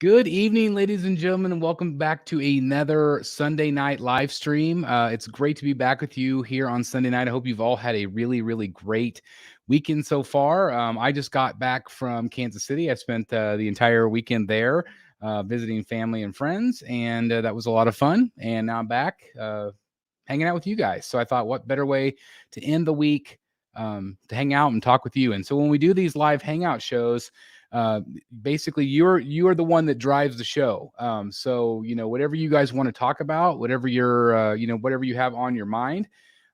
Good evening, ladies and gentlemen, and welcome back to another Sunday night live stream. It's great to be back with you here on Sunday night. I hope you've all had a really great weekend so far. I just got back from Kansas City. I spent the entire weekend there visiting family and friends, and that was a lot of fun. And now I'm back hanging out with you guys. So I thought, what better way to end the week to hang out and talk with you? And so when we do these live hangout shows, basically you are the one that drives the show. So whatever you guys want to talk about, whatever you're whatever you have on your mind,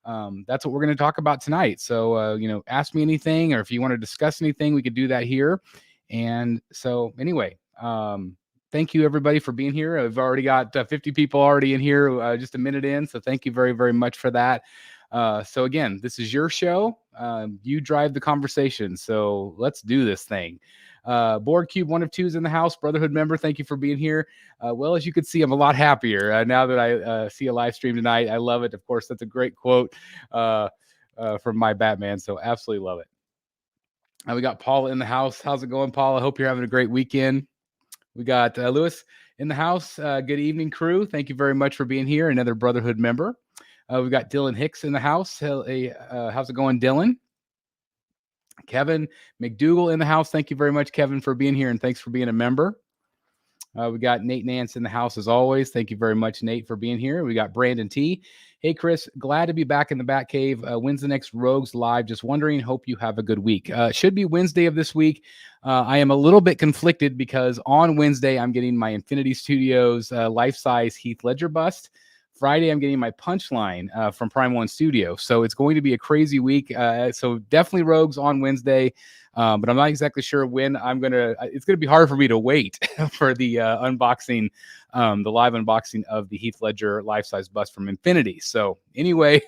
that's what we're going to talk about tonight. So ask me anything, or if you want to discuss anything, we could do that here. And so anyway, thank you everybody for being here. I've already got 50 people already in here just a minute in, so thank you very much for that. So again, this is your show. You drive the conversation, so let's do this thing. Board Cube 1 of 2 is in the house. Brotherhood member, thank you for being here. Well, as you can see, I'm a lot happier now that I see a live stream tonight. I love it. Of course, that's a great quote from my Batman, so absolutely love it. We got Paul in the house. How's it going, Paul? I hope you're having a great weekend. We got Lewis in the house. Good evening, crew. Thank you very much for being here. Another Brotherhood member. We've got Dylan Hicks in the house. How's it going, Dylan? Kevin McDougal in the house. Thank you very much, Kevin, for being here, and thanks for being a member. We got Nate Nance in the house as always. Thank you very much, Nate, for being here. We got Brandon T. Hey, Chris, glad to be back in the Batcave. When's the next Rogues Live? Just wondering. Hope you have a good week. Should be Wednesday of this week. I am a little bit conflicted because on Wednesday, I'm getting my Infinity Studios life-size Heath Ledger bust. Friday, I'm getting my Punchline from Prime One Studio. So it's going to be a crazy week. So definitely Rogues on Wednesday, but I'm not exactly sure when it's going to be hard for me to wait for the unboxing, the live unboxing of the Heath Ledger life-size bust from Infinity. So anyway,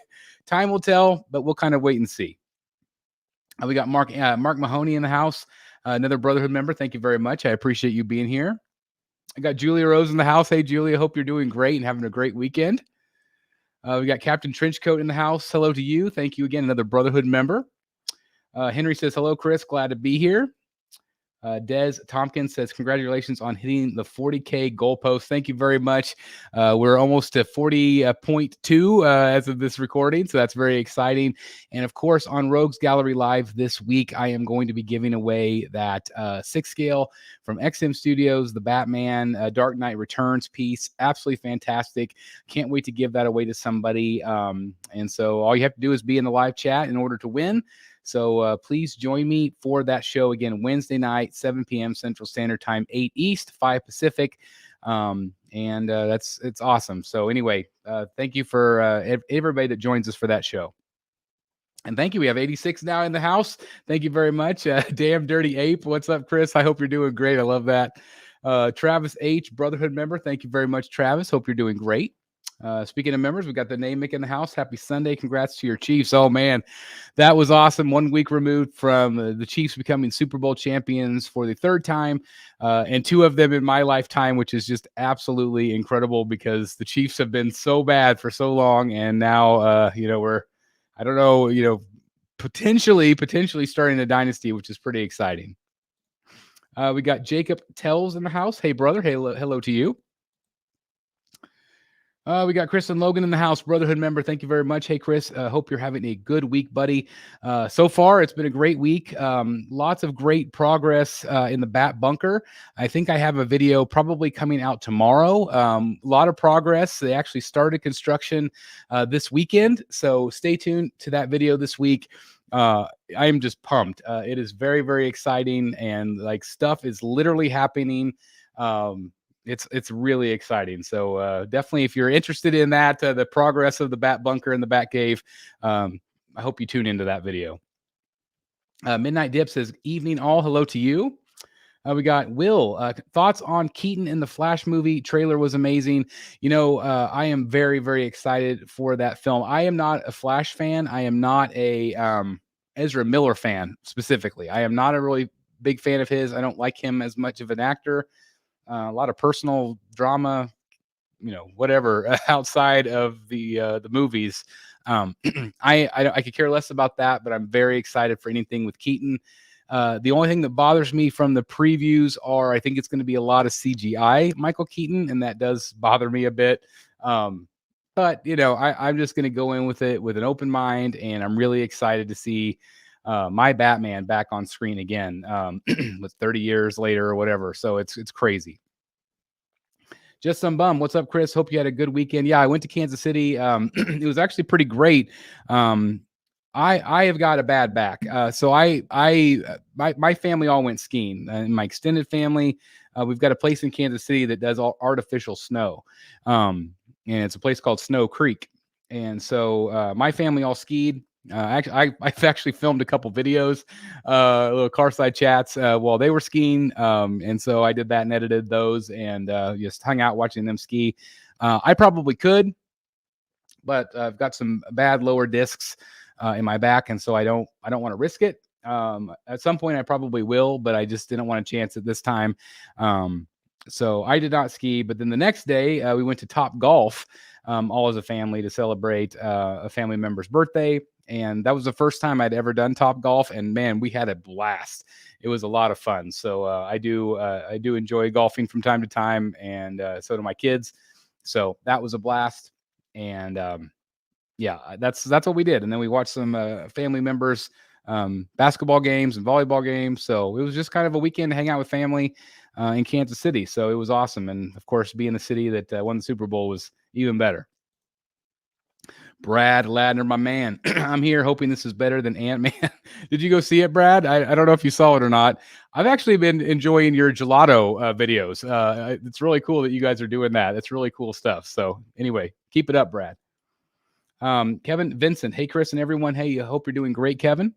time will tell, but we'll kind of wait and see. We got Mark Mahoney in the house, another Brotherhood member. Thank you very much. I appreciate you being here. I got Julia Rose in the house. Hey, Julia, hope you're doing great and having a great weekend. We got Captain Trenchcoat in the house. Hello to you. Thank you again, another Brotherhood member. Henry says, hello, Chris. Glad to be here. Des Tompkins says, congratulations on hitting the 40K goalpost. Thank you very much. We're almost to 40.2 as of this recording, so that's very exciting. And of course, on Rogues Gallery Live this week, I am going to be giving away that 6-scale from XM Studios, the Batman Dark Knight Returns piece. Absolutely fantastic. Can't wait to give that away to somebody. And so all you have to do is be in the live chat in order to win. So please join me for that show again, Wednesday night, 7 p.m. Central Standard Time, 8 East, 5 Pacific. It's awesome. So anyway, thank you for everybody that joins us for that show. And thank you. We have 86 now in the house. Thank you very much. Damn Dirty Ape. What's up, Chris? I hope you're doing great. I love that. Travis H., Brotherhood member. Thank you very much, Travis. Hope you're doing great. Speaking of members, we got the name Mick in the house. Happy Sunday. Congrats to your Chiefs. Oh, man, that was awesome. 1 week removed from the Chiefs becoming Super Bowl champions for the 3rd time, and 2 of them in my lifetime, which is just absolutely incredible because the Chiefs have been so bad for so long. And now, we're, I don't know, potentially starting a dynasty, which is pretty exciting. We got Jacob Tells in the house. Hey, brother. Hey, hello to you. We got Chris and Logan in the house, Brotherhood member. Thank you very much. Hey, Chris, hope you're having a good week, buddy. So far, it's been a great week. Lots of great progress in the Bat Bunker. I think I have a video probably coming out tomorrow. A lot of progress. They actually started construction this weekend, so stay tuned to that video this week. I am just pumped. It is very exciting, and like stuff is literally happening. It's really exciting. So definitely, if you're interested in that, the progress of the Bat Bunker and the Bat Cave, I hope you tune into that video. Midnight Dip says, evening all. Hello to you. We got Will. Thoughts on Keaton in the Flash movie? Trailer was amazing. I am very excited for that film. I am not a Flash fan. I am not a Ezra Miller fan specifically. I am not a really big fan of his. I don't like him as much of an actor. A lot of personal drama, whatever outside of the movies. I could care less about that, but I'm very excited for anything with Keaton. The only thing that bothers me from the previews are I think it's going to be a lot of CGI Michael Keaton, and that does bother me a bit. But I'm just going to go in with it with an open mind, and I'm really excited to see my Batman back on screen again, with 30 years later or whatever. So it's crazy. Just some bum. What's up, Chris? Hope you had a good weekend. Yeah, I went to Kansas City. It was actually pretty great. I have got a bad back. So my family all went skiing. My extended family, we've got a place in Kansas City that does all artificial snow. And it's a place called Snow Creek. And so my family all skied. I've actually filmed a couple videos, little carside chats while they were skiing. And so I did that and edited those and just hung out watching them ski. I probably could, but I've got some bad lower discs in my back, and so I don't want to risk it. At some point I probably will, but I just didn't want to chance it this time. So I did not ski, but then the next day we went to Top Golf, all as a family to celebrate a family member's birthday. And that was the first time I'd ever done Top Golf, and man, we had a blast. It was a lot of fun. So I do enjoy golfing from time to time, and so do my kids. So that was a blast. And yeah, that's what we did. And then we watched some family members basketball games and volleyball games. So it was just kind of a weekend to hang out with family in Kansas City. So it was awesome. And of course, being the city that won the Super Bowl was even better. Brad Ladner, my man. I'm here hoping this is better than Ant-Man. Did you go see it, Brad? I don't know if you saw it or not. I've actually been enjoying your gelato videos. It's really cool that you guys are doing that. It's really cool stuff. So anyway, keep it up, Brad. Kevin Vincent. Hey, Chris and everyone. Hey, I hope you're doing great, Kevin.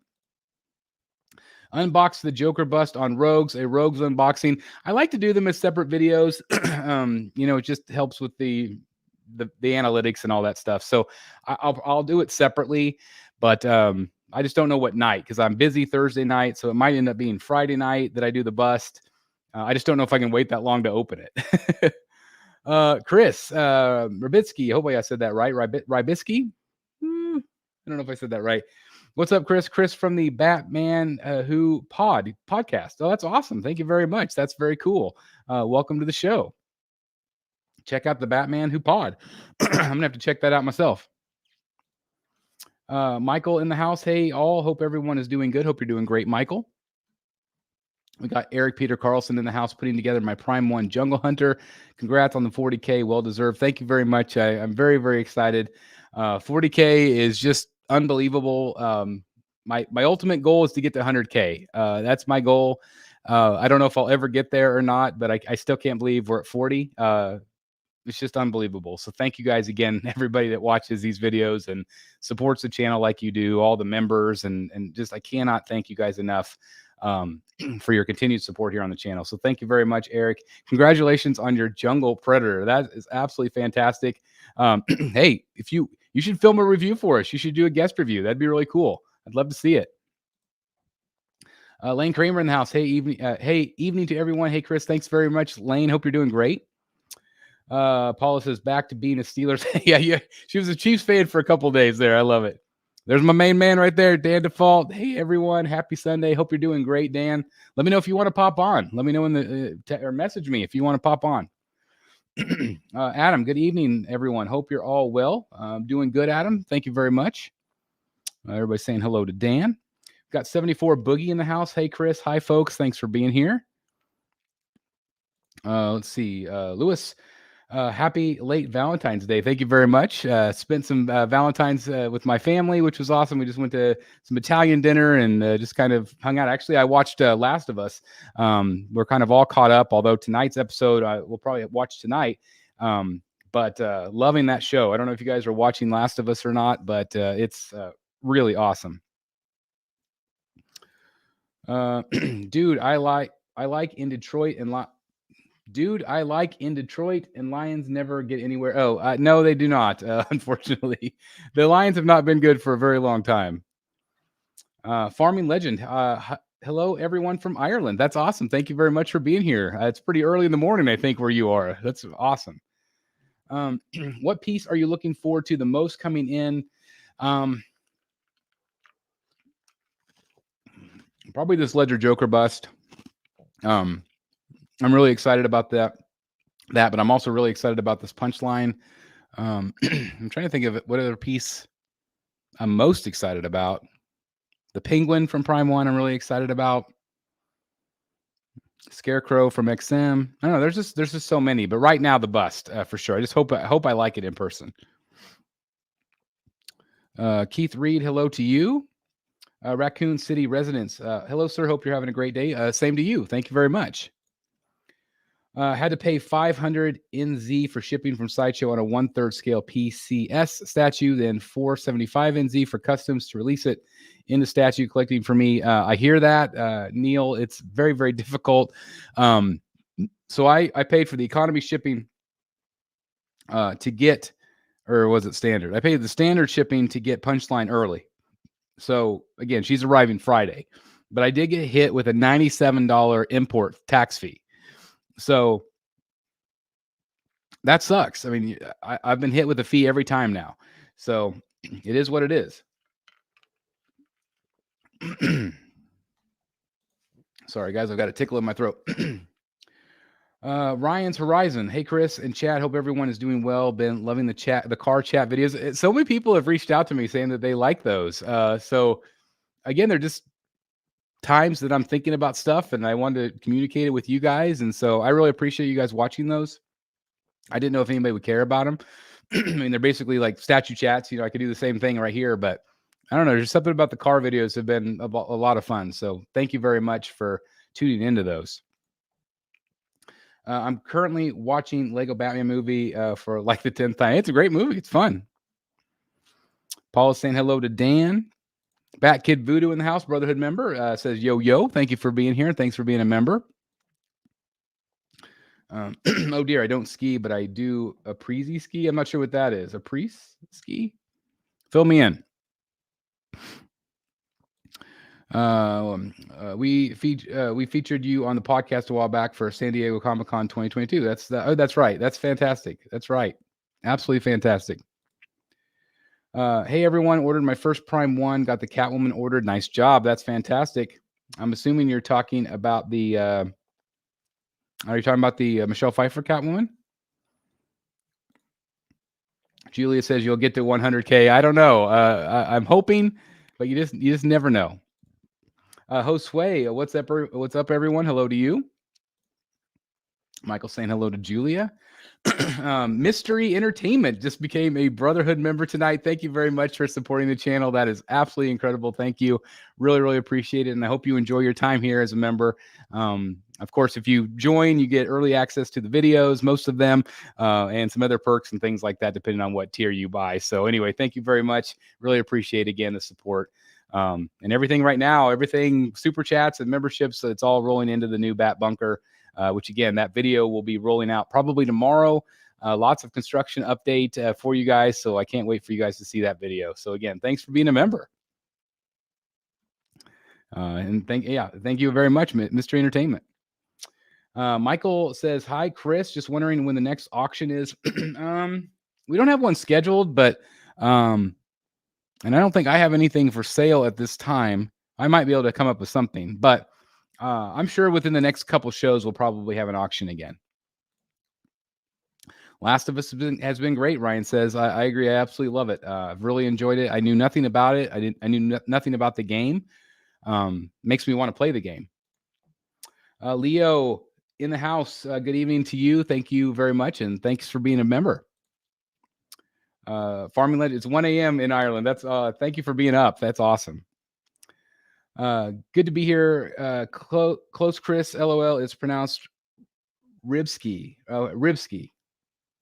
Unbox the Joker bust on Rogues, a Rogues unboxing. I like to do them as separate videos. It just helps with the analytics and all that stuff. So I'll do it separately, but I just don't know what night because I'm busy Thursday night. So it might end up being Friday night that I do the bust. I just don't know if I can wait that long to open it. Chris Rabitsky. I hope I said that right. Rybitsky. I don't know if I said that right. What's up, Chris? Chris from the Batman Who podcast. Oh, that's awesome. Thank you very much. That's very cool. Welcome to the show. Check out the Batman Who pod. I'm gonna have to check that out myself. Michael in the house. Hey, all. Hope everyone is doing good. Hope you're doing great, Michael. We got Eric Peter Carlson in the house putting together my Prime 1 Jungle Hunter. Congrats on the 40K. Well deserved. Thank you very much. I'm very, very excited. 40K is just unbelievable. My ultimate goal is to get to 100K. That's my goal. I don't know if I'll ever get there or not, but I still can't believe we're at 40. It's just unbelievable. So thank you guys again, everybody that watches these videos and supports the channel like you do, all the members, and just I cannot thank you guys enough for your continued support here on the channel. So thank you very much, Eric. Congratulations on your Jungle Predator. That is absolutely fantastic. Hey, if you should film a review for us. You should do a guest review. That'd be really cool. I'd love to see it. Lane Kramer in the house. Hey, evening to everyone. Hey, Chris, thanks very much. Lane, hope you're doing great. Paula says back to being a Steelers. yeah. She was a Chiefs fan for a couple days there. I love it. There's my main man right there, Dan Default. Hey, everyone. Happy Sunday. Hope you're doing great, Dan. Let me know if you want to pop on. Let me know in the or message me if you want to pop on. Adam, good evening, everyone. Hope you're all well. Doing good, Adam. Thank you very much. Everybody's saying hello to Dan. Got 74 Boogie in the house. Hey, Chris. Hi, folks. Thanks for being here. Let's see. Lewis. Happy late Valentine's Day. Thank you very much. Spent some Valentine's with my family, which was awesome. We just went to some Italian dinner and just kind of hung out. Actually, I watched Last of Us. We're kind of all caught up, although tonight's episode we'll probably watch tonight. But loving that show. I don't know if you guys are watching Last of Us or not, but it's really awesome. Dude, I like in Detroit and Dude, I like in Detroit and Lions never get anywhere. Oh, no, they do not. Unfortunately, the Lions have not been good for a very long time. Farming Legend. Hello, everyone from Ireland. That's awesome. Thank you very much for being here. It's pretty early in the morning, I think, where you are. That's awesome. What piece are you looking forward to the most coming in? Probably this Ledger Joker bust. I'm really excited about that, but I'm also really excited about this punchline. I'm trying to think of what other piece I'm most excited about. The Penguin from Prime 1, I'm really excited about. Scarecrow from XM. I don't know. There's just so many, but right now the bust for sure. I just hope I like it in person. Keith Reed, hello to you. Raccoon City residents, hello sir. Hope you're having a great day. Same to you. Thank you very much. Had to pay 500 NZ for shipping from Sideshow on a 1/3 scale PCS statue, then 475 NZ for customs to release it into statue collecting for me. I hear that, Neil. It's very, very difficult. So I paid for the economy shipping to get, or was it standard? I paid the standard shipping to get Punchline early. So again, she's arriving Friday, but I did get hit with a $97 import tax fee. So that sucks. I mean, I've been hit with a fee every time now. So it is what it is. Sorry, guys. I've got a tickle in my throat. Ryan's Horizon. Hey, Chris and Chad. Hope everyone is doing well. Been loving the car chat videos. So many people have reached out to me saying that they like those. So again, they're just times that I'm thinking about stuff and I wanted to communicate it with you guys. And so I really appreciate you guys watching those. I didn't know if anybody would care about them. I mean, they're basically like statue chats. I could do the same thing right here, but I don't know. There's something about the car videos have been a lot of fun. So thank you very much for tuning into those. I'm currently watching Lego Batman movie for like the 10th time. It's a great movie. It's fun. Paul is saying hello to Dan. Bat Kid Voodoo in the house, Brotherhood member, says, yo. Thank you for being here. Thanks for being a member. Oh dear, I don't ski, but I do a Preezy ski. I'm not sure what that is. A priest ski? Fill me in. We featured you on the podcast a while back for San Diego Comic-Con 2022. That's right. That's fantastic. That's right. Absolutely fantastic. Hey everyone, ordered my first Prime 1, got the Catwoman ordered. Nice job. That's fantastic. I'm assuming you're talking about the are you talking about the Michelle Pfeiffer Catwoman? Julia says you'll get to 100K. I don't know. I'm hoping, but you just never know. Josue, what's up, everyone? Hello to you. Michael saying hello to Julia. Mystery Entertainment just became a Brotherhood member tonight. Thank you very much for supporting the channel. That is absolutely incredible. Thank you. Really, really appreciate it. And I hope you enjoy your time here as a member. Of course, if you join, you get early access to the videos, most of them, and some other perks and things like that, depending on what tier you buy. So anyway, thank you very much. Really appreciate, again, the support. And everything right now, everything super chats and memberships, so it's all rolling into the new Bat Bunker. Which again, that video will be rolling out probably tomorrow. Lots of construction update for you guys. So I can't wait for you guys to see that video. So again, thanks for being a member. And thank you very much, Mystery Entertainment. Michael says, hi, Chris. Just wondering when the next auction is. We don't have one scheduled, but and I don't think I have anything for sale at this time. I might be able to come up with something, but I'm sure within the next couple shows, we'll probably have an auction again. Last of Us has been great. Ryan says, I agree. I absolutely love it. I've really enjoyed it. I knew nothing about it. I knew nothing about the game. Makes me want to play the game. Leo in the house. Good evening to you. Thank you very much. And thanks for being a member. Farming Legend. It's 1 a.m. in Ireland. That's thank you for being up. That's awesome. Good to be here. Close Chris, LOL. It's pronounced Ribski. Ribski,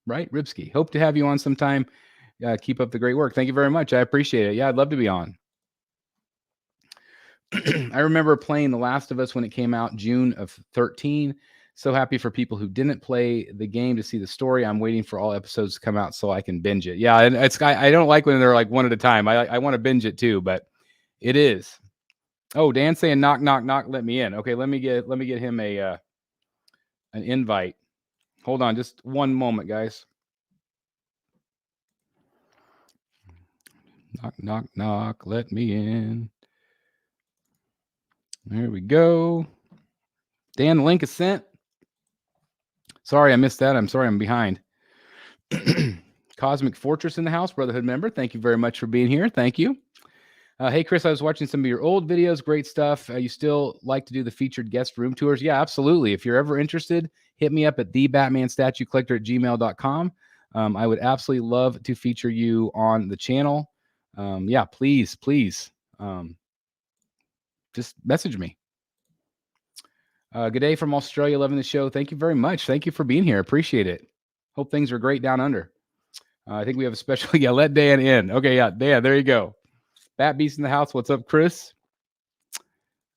right? Ribski. Hope to have you on sometime. Keep up the great work. Thank you very much. I appreciate it. Yeah, I'd love to be on. I remember playing The Last of Us when it came out, June of 2013. So happy for people who didn't play the game to see the story. I'm waiting for all episodes to come out so I can binge it. Yeah, and I don't like when they're like one at a time. I want to binge it too, but it is. Oh, Dan's saying knock, knock, knock, let me in. Okay, let me get him an invite. Hold on just one moment, guys. Knock, knock, knock, let me in. There we go. Dan, the link is sent. Sorry, I missed that. I'm sorry, I'm behind. Cosmic Fortress in the house, Brotherhood member. Thank you very much for being here. Thank you. Hey, Chris, I was watching some of your old videos. Great stuff. You still like to do the featured guest room tours? Yeah, absolutely. If you're ever interested, hit me up at thebatmanstatuecollector@gmail.com. I would absolutely love to feature you on the channel. Yeah, please. Just message me. Good day from Australia. Loving the show. Thank you very much. Thank you for being here. Appreciate it. Hope things are great down under. I think we have a special. Yeah, let Dan in. Okay, yeah, Dan, there you go. Bat Beast in the house. What's up, Chris?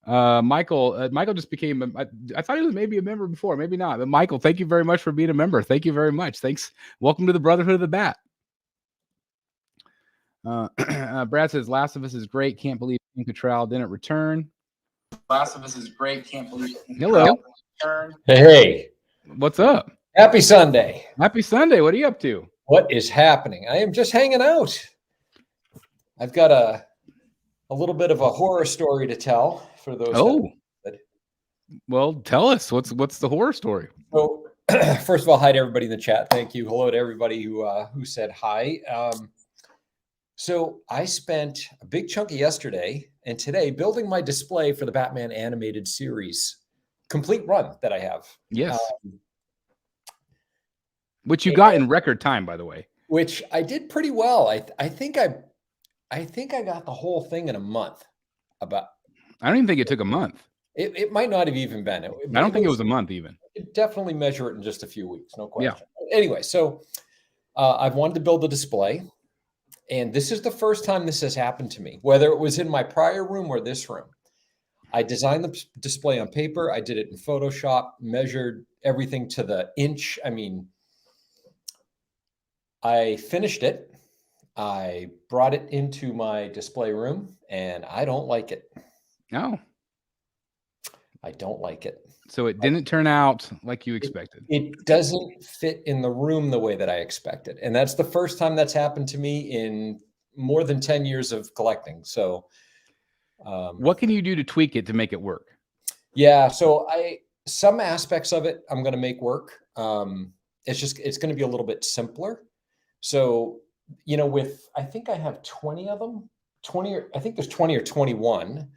Michael just became. I thought he was maybe a member before, maybe not. But Michael, thank you very much for being a member. Thank you very much. Thanks. Welcome to the Brotherhood of the Bat. Brad says, "Last of Us is great. Can't believe Cattrall didn't return." Last of Us is great. Can't believe. Hello. Hey. What's up? Happy Sunday. Happy Sunday. What are you up to? What is happening? I am just hanging out. I've got a little bit of a horror story to tell for those. Oh. Well, tell us. What's the horror story? So, first of all, hi to everybody in the chat. Thank you. Hello to everybody who said hi. So I spent a big chunk of yesterday and today building my display for the Batman animated series complete run that I have. Yes. Which you got in record time, by the way. Which I did pretty well. I think I got the whole thing in a month. I don't even think it took a month. It might not have even been. I don't think it was a month even. It definitely measure it in just a few weeks, no question. Yeah. Anyway, so I've wanted to build a display, and this is the first time this has happened to me, whether it was in my prior room or this room. I designed the display on paper. I did it in Photoshop, measured everything to the inch. I mean, I finished it. I brought it into my display room, and I don't like it. No. I don't like it. So it didn't turn out like you expected. It doesn't fit in the room the way that I expected. And that's the first time that's happened to me in more than 10 years of collecting. So what can you do to tweak it to make it work? Yeah, so some aspects of it I'm going to make work. It's going to be a little bit simpler. So, I think I have 20 of them, I think there's 20 or 21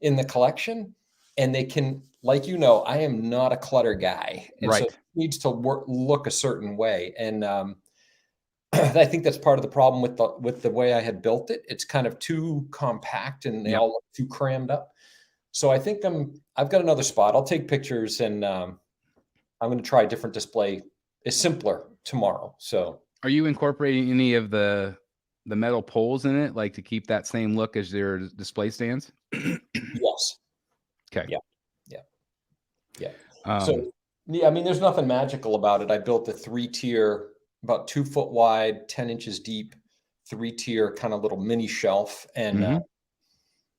in the collection, and they can, like, I am not a clutter guy. And right. So it needs to look a certain way. And I think that's part of the problem with the way I had built it. It's kind of too compact and they all look too crammed up. So I think I've got another spot. I'll take pictures, and I'm going to try a different display. It's simpler tomorrow. So are you incorporating any of the metal poles in it, like to keep that same look as your display stands? Yes. Okay. Yeah. So, I mean, there's nothing magical about it. I built a 3-tier, about 2 foot wide, 10 inches deep, 3-tier kind of little mini shelf. And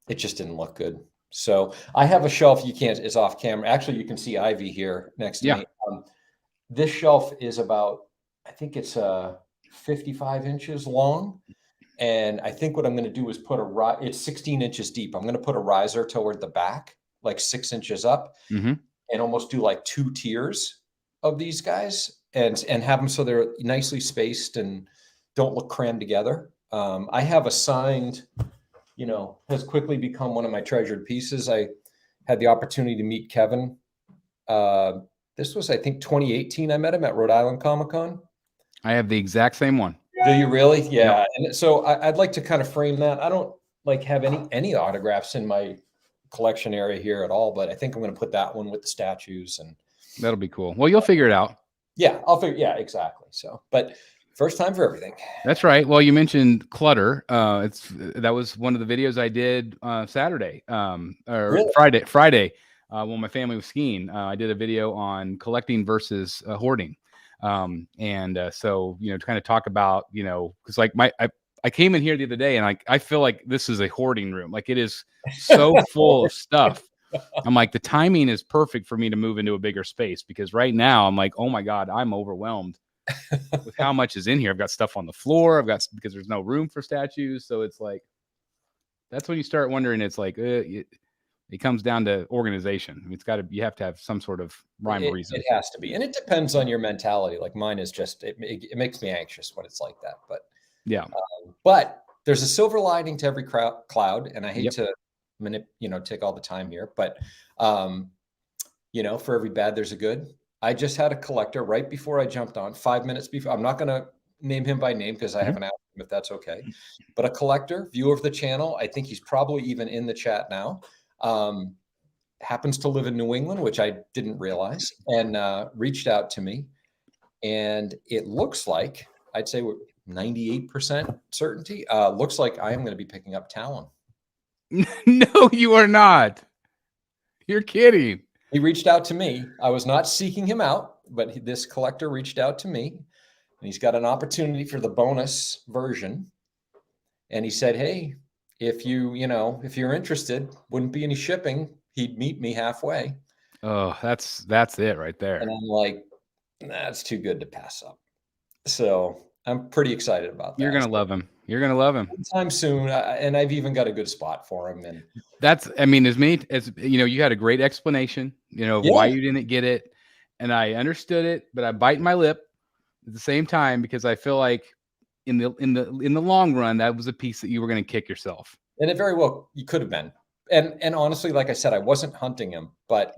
it just didn't look good. So I have a shelf. It's off camera. Actually, you can see Ivy here next to me. This shelf is about, I think it's 55 inches long. And I think what I'm going to do is it's 16 inches deep. I'm going to put a riser toward the back, like 6 inches up, and almost do like 2 tiers of these guys and have them so they're nicely spaced and don't look crammed together. I have a signed, has quickly become one of my treasured pieces. I had the opportunity to meet Kevin. This was, I think, 2018. I met him at Rhode Island Comic-Con. I have the exact same one. Do you really? Yeah. Yep. And so I'd like to kind of frame that. I don't have any autographs in my collection area here at all, but I think I'm going to put that one with the statues, and that'll be cool. Well, you'll figure it out. Yeah, I'll figure. Yeah, exactly. So, but first time for everything. That's right. Well, you mentioned clutter. That was one of the videos I did Saturday, or really? Friday, when my family was skiing. I did a video on collecting versus hoarding. So, to kind of talk about, because like I came in here the other day and I feel like this is a hoarding room. Like it is so full of stuff. I'm like, the timing is perfect for me to move into a bigger space, because right now I'm like, oh my God, I'm overwhelmed with how much is in here. I've got stuff on the floor. Because there's no room for statues. So it's like, that's when you start wondering, it's like, It comes down to organization. I mean, you have to have some sort of rhyme or reason. It has to be. And it depends on your mentality. Like mine is just, it makes me anxious when it's like that. But yeah. But there's a silver lining to every cloud. And I hate to take all the time here, but for every bad, there's a good. I just had a collector right before I jumped on, 5 minutes before. I'm not going to name him by name because I haven't asked him if that's okay. But a collector, viewer of the channel, I think he's probably even in the chat now, happens to live in New England, which I didn't realize, and reached out to me. And it looks like, I'd say 98% certainty, looks like I am going to be picking up Talon. No, you are not. You're kidding. He reached out to me. I was not seeking him out, but this collector reached out to me, and he's got an opportunity for the bonus version. And he said, hey, if you're interested, wouldn't be any shipping. He'd meet me halfway. Oh, that's it right there. And I'm like, that's too good to pass up. So I'm pretty excited about that. You're going to love him. You're going to love him. Sometime soon. And I've even got a good spot for him. And as you had a great explanation, why you didn't get it. And I understood it, but I bite my lip at the same time, because I feel like in the long run, that was a piece that you were going to kick yourself. And it very well, you could have been. And honestly, like I said, I wasn't hunting him, but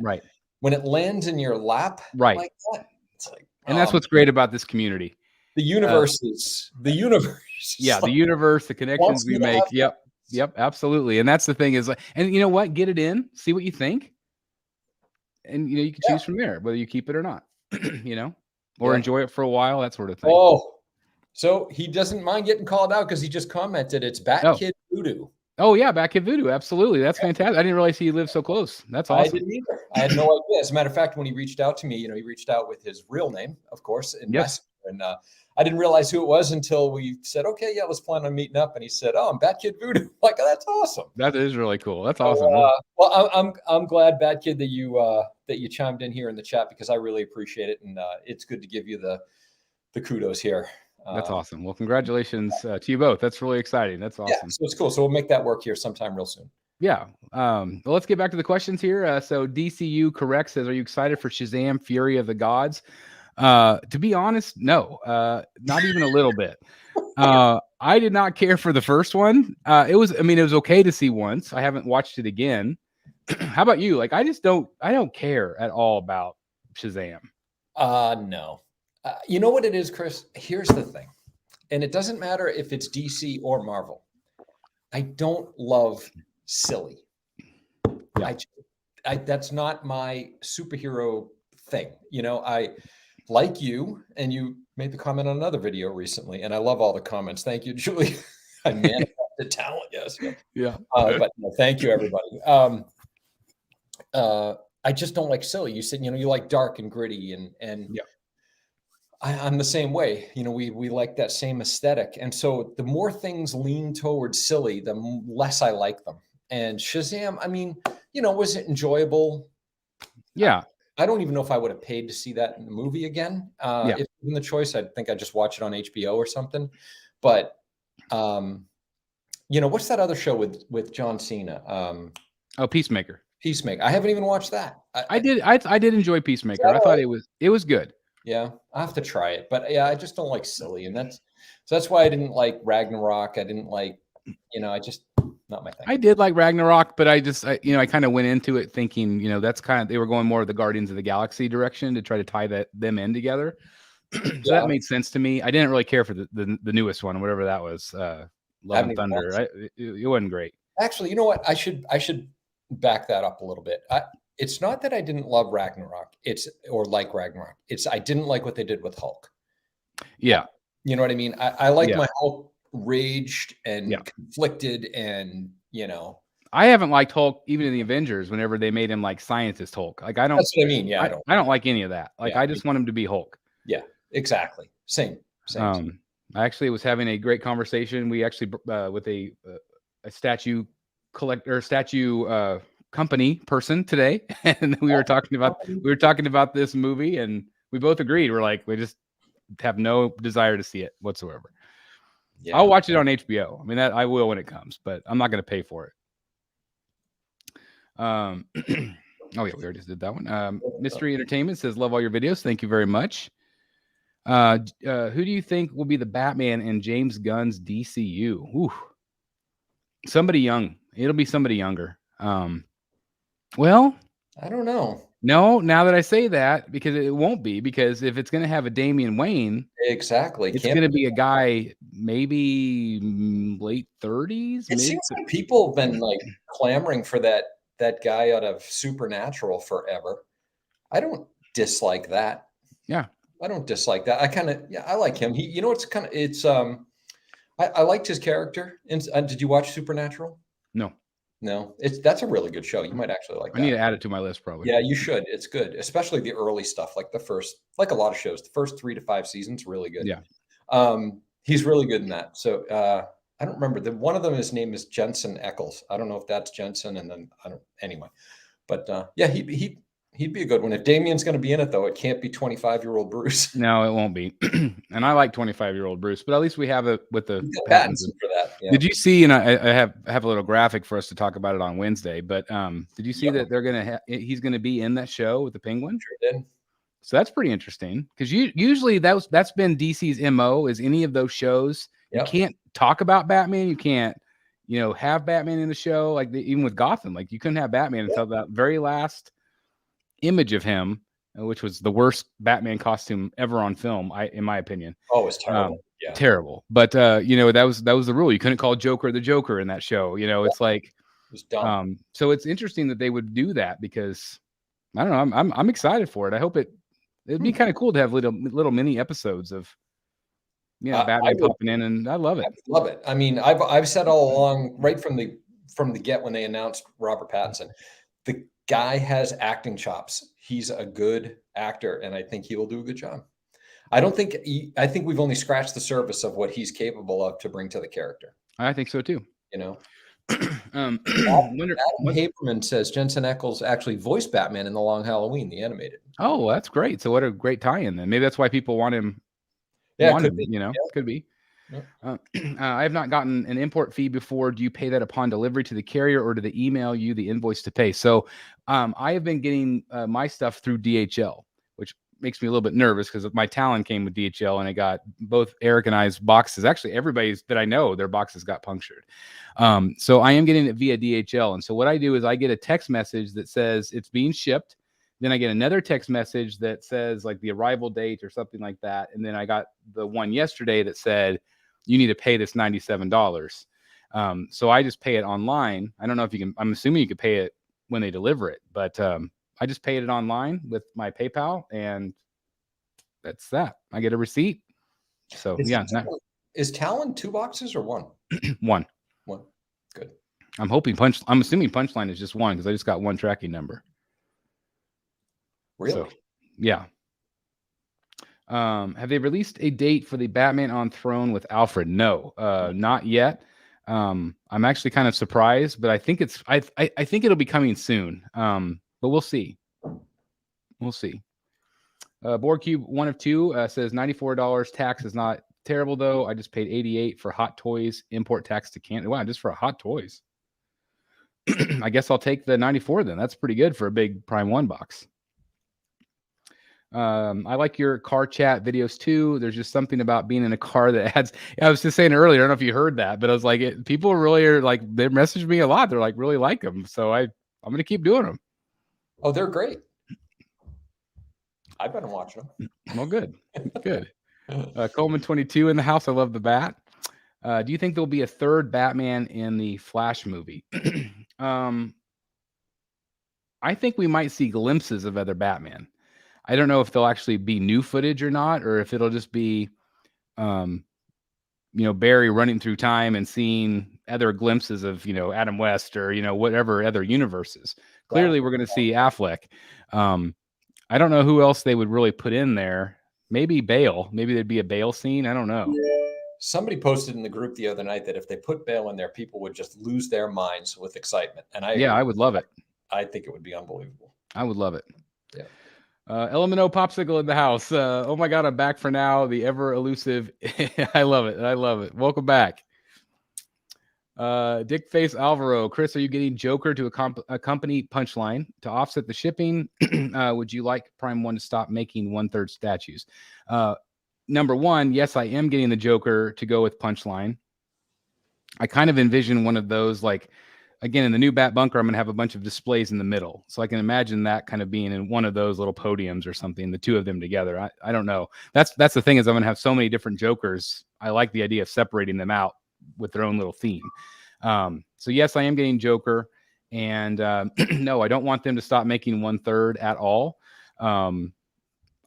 when it lands in your lap, like that, it's like, and that's what's great about this community. The universe is the universe. Yeah, the universe, the connections we make. Yep, absolutely. And that's the thing is, and you know what? Get it in, see what you think, and you can choose from there whether you keep it or not. Or enjoy it for a while, that sort of thing. Oh, so he doesn't mind getting called out because he just commented it's Bat Kid Voodoo. Oh yeah, Bat Kid Voodoo, absolutely. That's fantastic. I didn't realize he lived so close. That's awesome. I didn't either. I had no idea. As a matter of fact, when he reached out to me, he reached out with his real name, of course, in Messenger, and I didn't realize who it was until we said, okay, let's plan on meeting up. And he said, oh, I'm Bat Kid Voodoo. Like, oh, that's awesome. That is really cool. That's awesome. Well, I'm glad, Bat Kid, that you chimed in here in the chat, because I really appreciate it. And it's good to give you the kudos here. That's awesome. Well, congratulations to you both. That's really exciting. That's awesome. Yeah, so it's cool. So we'll make that work here sometime real soon. Yeah. Well, let's get back to the questions here. So DCU Correct says, are you excited for Shazam Fury of the Gods? To be honest, no, not even a little bit. I did not care for the first one. It was okay to see once. I haven't watched it again. How about you? Like, I don't care at all about Shazam. No. You know what it is, Chris? Here's the thing. And it doesn't matter if it's DC or Marvel. I don't love silly. Yeah. That's not my superhero thing. I like you, and you made the comment on another video recently, and I love all the comments. Thank you, Julie. I manifested talent. Yes. Yeah. But no, thank you, everybody. I just don't like silly. You said, you like dark and gritty, and yeah. I'm the same way. We like that same aesthetic. And so the more things lean towards silly, the less I like them. And Shazam, was it enjoyable? Yeah. I don't even know if I would have paid to see that in the movie again. If given the choice, I think I'd just watch it on HBO or something. But, what's that other show with John Cena? Peacemaker. I haven't even watched that. I did enjoy Peacemaker. I thought it was good. Yeah, I'll have to try it. But yeah, I just don't like silly. And that's why I didn't like Ragnarok. I didn't like, I just, not my thing. I did like Ragnarok, but I kind of went into it thinking, that's they were going more of the Guardians of the Galaxy direction to try to tie them in together. So that made sense to me. I didn't really care for the newest one, whatever that was, Love and Thunder. It wasn't great. Actually, you know what? I should back that up a little bit. It's not that I didn't love Ragnarok. Or like Ragnarok. I didn't like what they did with Hulk. Yeah. You know what I mean? I like my Hulk raged and conflicted, and I haven't liked Hulk even in the Avengers whenever they made him like scientist Hulk. Like, I don't. That's what I mean. Yeah, I don't like any of that. Like, I just want him to be Hulk. Yeah, exactly. Same. I actually was having a great conversation. We actually with a statue company person today, and we were talking about this movie, and we both agreed. We're like, we just have no desire to see it whatsoever. Yeah. I'll watch it on HBO. I mean, that I will when it comes, but I'm not going to pay for it. Oh yeah, we already did that one. Mystery Entertainment says, love all your videos. Thank you very much. Who do you think will be the Batman in James Gunn's DCU? Ooh. Somebody young. It'll be somebody younger. Well, I don't know. No, now that I say that, because it won't be, because if it's going to have a Damian Wayne, exactly, it's going to be a guy maybe late 30s. It seems like people have been like clamoring for that guy out of Supernatural forever. I don't dislike that. Yeah, I don't dislike that. I like him. He, you know, I liked his character. Did you watch Supernatural? No, that's a really good show. You might actually like that. I need to add it to my list, probably. Yeah, you should. It's good, especially the early stuff, like a lot of shows, the first 3 to 5 seasons, really good. Yeah. He's really good in that. So I don't remember. One of them, his name is Jensen Ackles. I don't know if that's Jensen, and then anyway. But yeah, he'd be a good one. If Damian's going to be in it, though, it can't be 25-year-old Bruce. No, it won't be. And I like 25-year-old Bruce, but at least we have it with the Pattinson for that. Yeah. Did you see? And I have a little graphic for us to talk about it on Wednesday. But did you see that they're gonna he's gonna be in that show with the Penguin? Sure did. So that's pretty interesting, because usually that's been DC's MO, is any of those shows you can't talk about Batman, you can't have Batman in the show, like even with Gotham, like you couldn't have Batman until that very last image of him, which was the worst Batman costume ever on film, in my opinion. Oh, it's terrible. Terrible. But that was the rule. You couldn't call Joker the Joker in that show. It's like it was dumb. So it's interesting that they would do that, because I don't know. I'm excited for it. I hope it'd be kind of cool to have little mini episodes of Batman popping in, and I love it. I love it. I mean, I've said all along, right from the get, when they announced Robert Pattinson, the guy has acting chops. He's a good actor, and I think he will do a good job. I think we've only scratched the surface of what he's capable of to bring to the character. I think so too. Adam Haberman says Jensen Ackles actually voiced Batman in The Long Halloween, the animated. Oh, that's great. So what a great tie-in then. Maybe that's why people want him. Yeah, could be. Yeah. I have not gotten an import fee before. Do you pay that upon delivery to the carrier, or do they email you the invoice to pay? So I have been getting my stuff through DHL, which makes me a little bit nervous, because my Talon came with DHL, and I got both Eric and I's boxes. Actually, everybody's that I know, their boxes got punctured. So I am getting it via DHL. And so what I do is I get a text message that says it's being shipped. Then I get another text message that says like the arrival date or something like that. And then I got the one yesterday that said, you need to pay this $97. So I just pay it online. I don't know if you can, I'm assuming you could pay it when they deliver it, but I just paid it online with my PayPal, and that's that. I get a receipt. So is Talon 2 boxes or 1? One. Good. I'm assuming Punchline is just 1, because I just got 1 tracking number. Really? So, yeah. Have they released a date for the Batman on Throne with Alfred? No, not yet. I'm actually kind of surprised, but I think I think it'll be coming soon. But we'll see. Board Cube 1 of 2 says $94. Tax is not terrible though. I just paid $88 for Hot Toys import tax to Canada. Wow, just for Hot Toys. I guess I'll take the 94 then. That's pretty good for a big Prime 1 box. I like your car chat videos too. There's just something about being in a car that adds. I was just saying earlier, I don't know if you heard that, but I was like, people really are like, they message me a lot. They're like, really like them. So I'm going to keep doing them. Oh, they're great. I've been watching them. Well, good. Coleman 22 in the house. I love the bat. Do you think there'll be a third Batman in the Flash movie? I think we might see glimpses of other Batman. I don't know if they'll actually be new footage or not, or if it'll just be, Barry running through time and seeing other glimpses of, Adam West or, whatever other universes. Clearly, we're going to see Affleck. I don't know who else they would really put in there. Maybe Bale. Maybe there'd be a Bale scene. I don't know. Somebody posted in the group the other night that if they put Bale in there, people would just lose their minds with excitement. And I would love it. I think it would be unbelievable. I would love it. Yeah. LMNO Popsicle in the house. Oh my God, I'm back for now. The ever elusive. I love it. Welcome back. Dick Face Alvaro, Chris, are you getting Joker to accompany Punchline to offset the shipping? Would you like Prime 1 to stop making 1/3 statues? Number one, yes, I am getting the Joker to go with Punchline. I kind of envision one of those, like, again, in the new Bat Bunker, I'm going to have a bunch of displays in the middle. So I can imagine that kind of being in one of those little podiums or something, the two of them together. I don't know. That's the thing, is I'm going to have so many different Jokers. I like the idea of separating them out with their own little theme. So yes, I am getting Joker. And no, I don't want them to stop making 1/3 at all.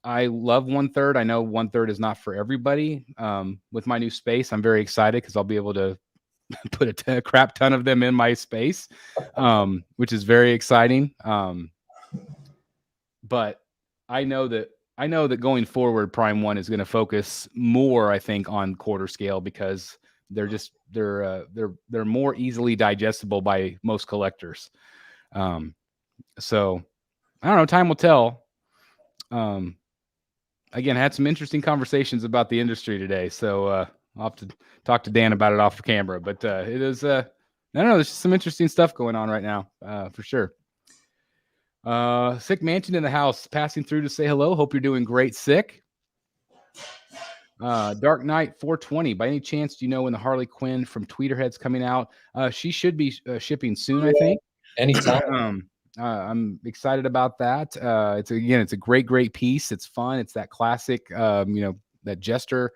I love 1/3. I know 1/3 is not for everybody. With my new space, I'm very excited because I'll be able to put a crap ton of them in my space, which is very exciting. But I know that going forward, Prime 1 is going to focus more, I think, on quarter scale, because they're more easily digestible by most collectors. So I don't know. Time will tell. Again, I had some interesting conversations about the industry today, so I'll have to talk to Dan about it off camera. But it is, I don't know, there's some interesting stuff going on right now, for sure. Sick Mansion in the house, passing through to say hello. Hope you're doing great, Sick. Dark Knight 420. By any chance, do you know when the Harley Quinn from Tweeterhead's coming out? She should be shipping soon, I think. Anytime. I'm excited about that. It's a great piece. It's fun. It's that classic, that Jester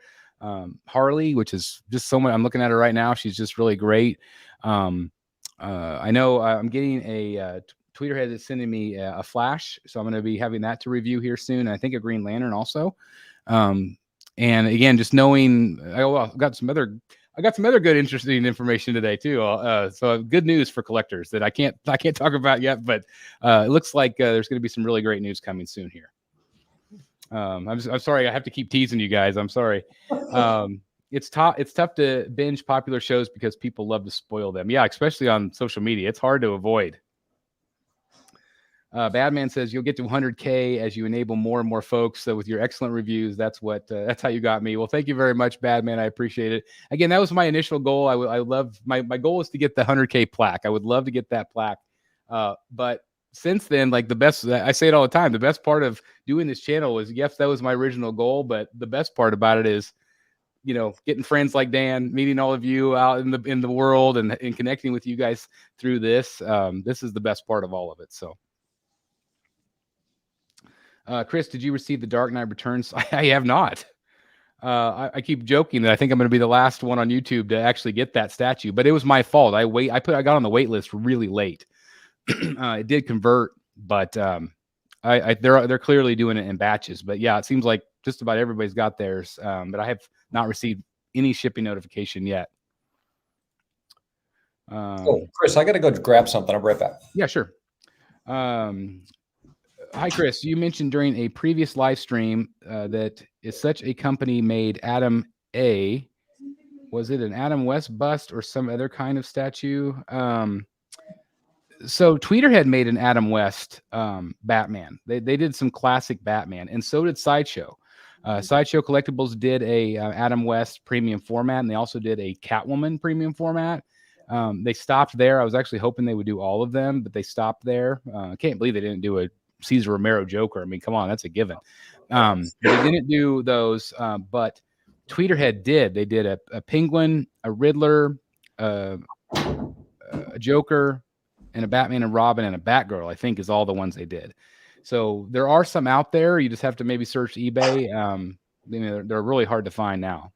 Harley, which is just so much. I'm looking at her right now. She's just really great. I know I'm getting a Tweeterhead that's sending me a Flash, so I'm going to be having that to review here soon. And I think a Green Lantern also. And again, just knowing, I got some other good, interesting information today too. So good news for collectors that I can't talk about yet, but it looks like there's going to be some really great news coming soon here. I'm sorry, I have to keep teasing you guys. I'm sorry. It's tough to binge popular shows because people love to spoil them. Yeah, especially on social media. It's hard to avoid. Badman says you'll get to 100K as you enable more and more folks. So with your excellent reviews, that's how you got me. Well, thank you very much, Badman. I appreciate it. Again, that was my initial goal. I love my goal is to get the 100K plaque. I would love to get that plaque. But since then, like, the best, I say it all the time, the best part of doing this channel was, yes, that was my original goal, but the best part about it is, getting friends like Dan, meeting all of you out in the world, and connecting with you guys through this. This is the best part of all of it. So. Chris, did you receive the Dark Knight Returns? I have not. I keep joking that I think I'm going to be the last one on YouTube to actually get that statue, but it was my fault. I got on the wait list really late. It did convert, but they're clearly doing it in batches. But yeah, it seems like just about everybody's got theirs, but I have not received any shipping notification yet. Chris, I got to go grab something. I'll be right back. Yeah, sure. Hi, Chris. You mentioned during a previous live stream that is such a company made Adam A. Was it an Adam West bust or some other kind of statue? So Tweeterhead made an Adam West Batman. They did some classic Batman, and so did Sideshow. Sideshow Collectibles did a Adam West premium format, and they also did a Catwoman premium format. They stopped there. I was actually hoping they would do all of them, but they stopped there. I can't believe they didn't do a Cesar Romero Joker. I mean, come on, that's a given. They didn't do those, but Tweeterhead did. They did a Penguin, a Riddler, a Joker, and a Batman and Robin, and a Batgirl, I think, is all the ones they did. So there are some out there. You just have to maybe search eBay. They're really hard to find now.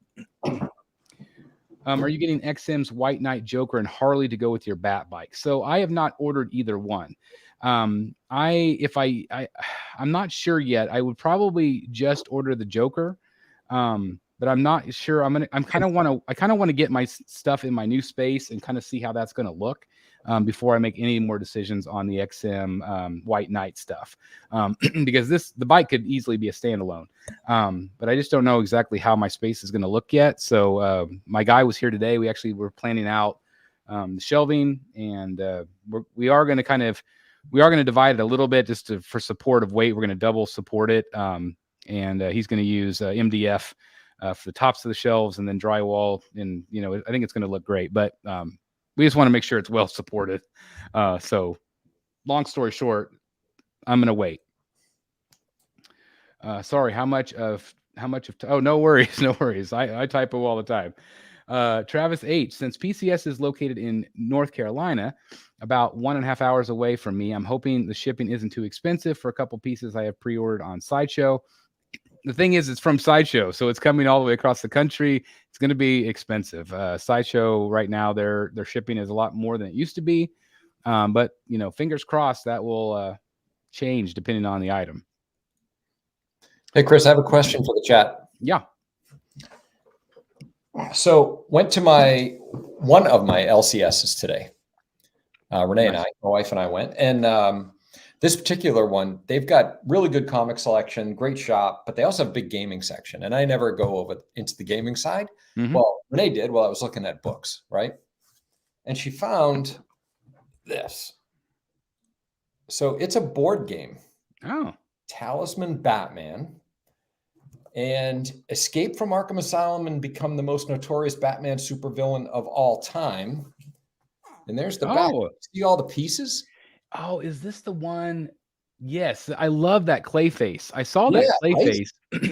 Are you getting XM's White Knight, Joker, and Harley to go with your Bat bike? So I have not ordered either one. I'm not sure yet. I would probably just order the Joker, but I'm not sure. I kind of want to get my stuff in my new space and kind of see how that's going to look before I make any more decisions on the XM White Knight stuff, because the bike could easily be a standalone, but I just don't know exactly how my space is going to look yet. So my guy was here today. We actually were planning out the shelving, and we are going to divide it a little bit just for support of weight. We're going to double support it. And he's going to use MDF for the tops of the shelves, and then drywall. And, I think it's going to look great. But we just want to make sure it's well supported. So long story short, I'm going to wait. Sorry, how much of, oh, no worries. No worries. I typo all the time. Travis H, since PCS is located in North Carolina, about 1.5 hours away from me, I'm hoping the shipping isn't too expensive for a couple pieces I have pre-ordered on Sideshow. The thing is, it's from Sideshow, so it's coming all the way across the country. It's going to be expensive. Sideshow right now, their shipping is a lot more than it used to be. But, you know, fingers crossed that will change depending on the item. Hey, Chris, I have a question for the chat. Yeah. So went to one of my LCSs today. Renee and I, my wife and I went. And this particular one, they've got really good comic selection, great shop, but they also have a big gaming section. And I never go over into the gaming side. Mm-hmm. Well, Renee did while I was looking at books, right? And she found this. So it's a board game. Oh. Talisman Batman. And escape from Arkham Asylum and become the most notorious Batman supervillain of all time. And there's the Batman. See all the pieces? Oh, is this the one? Yes, I love that Clayface. I saw that Clayface.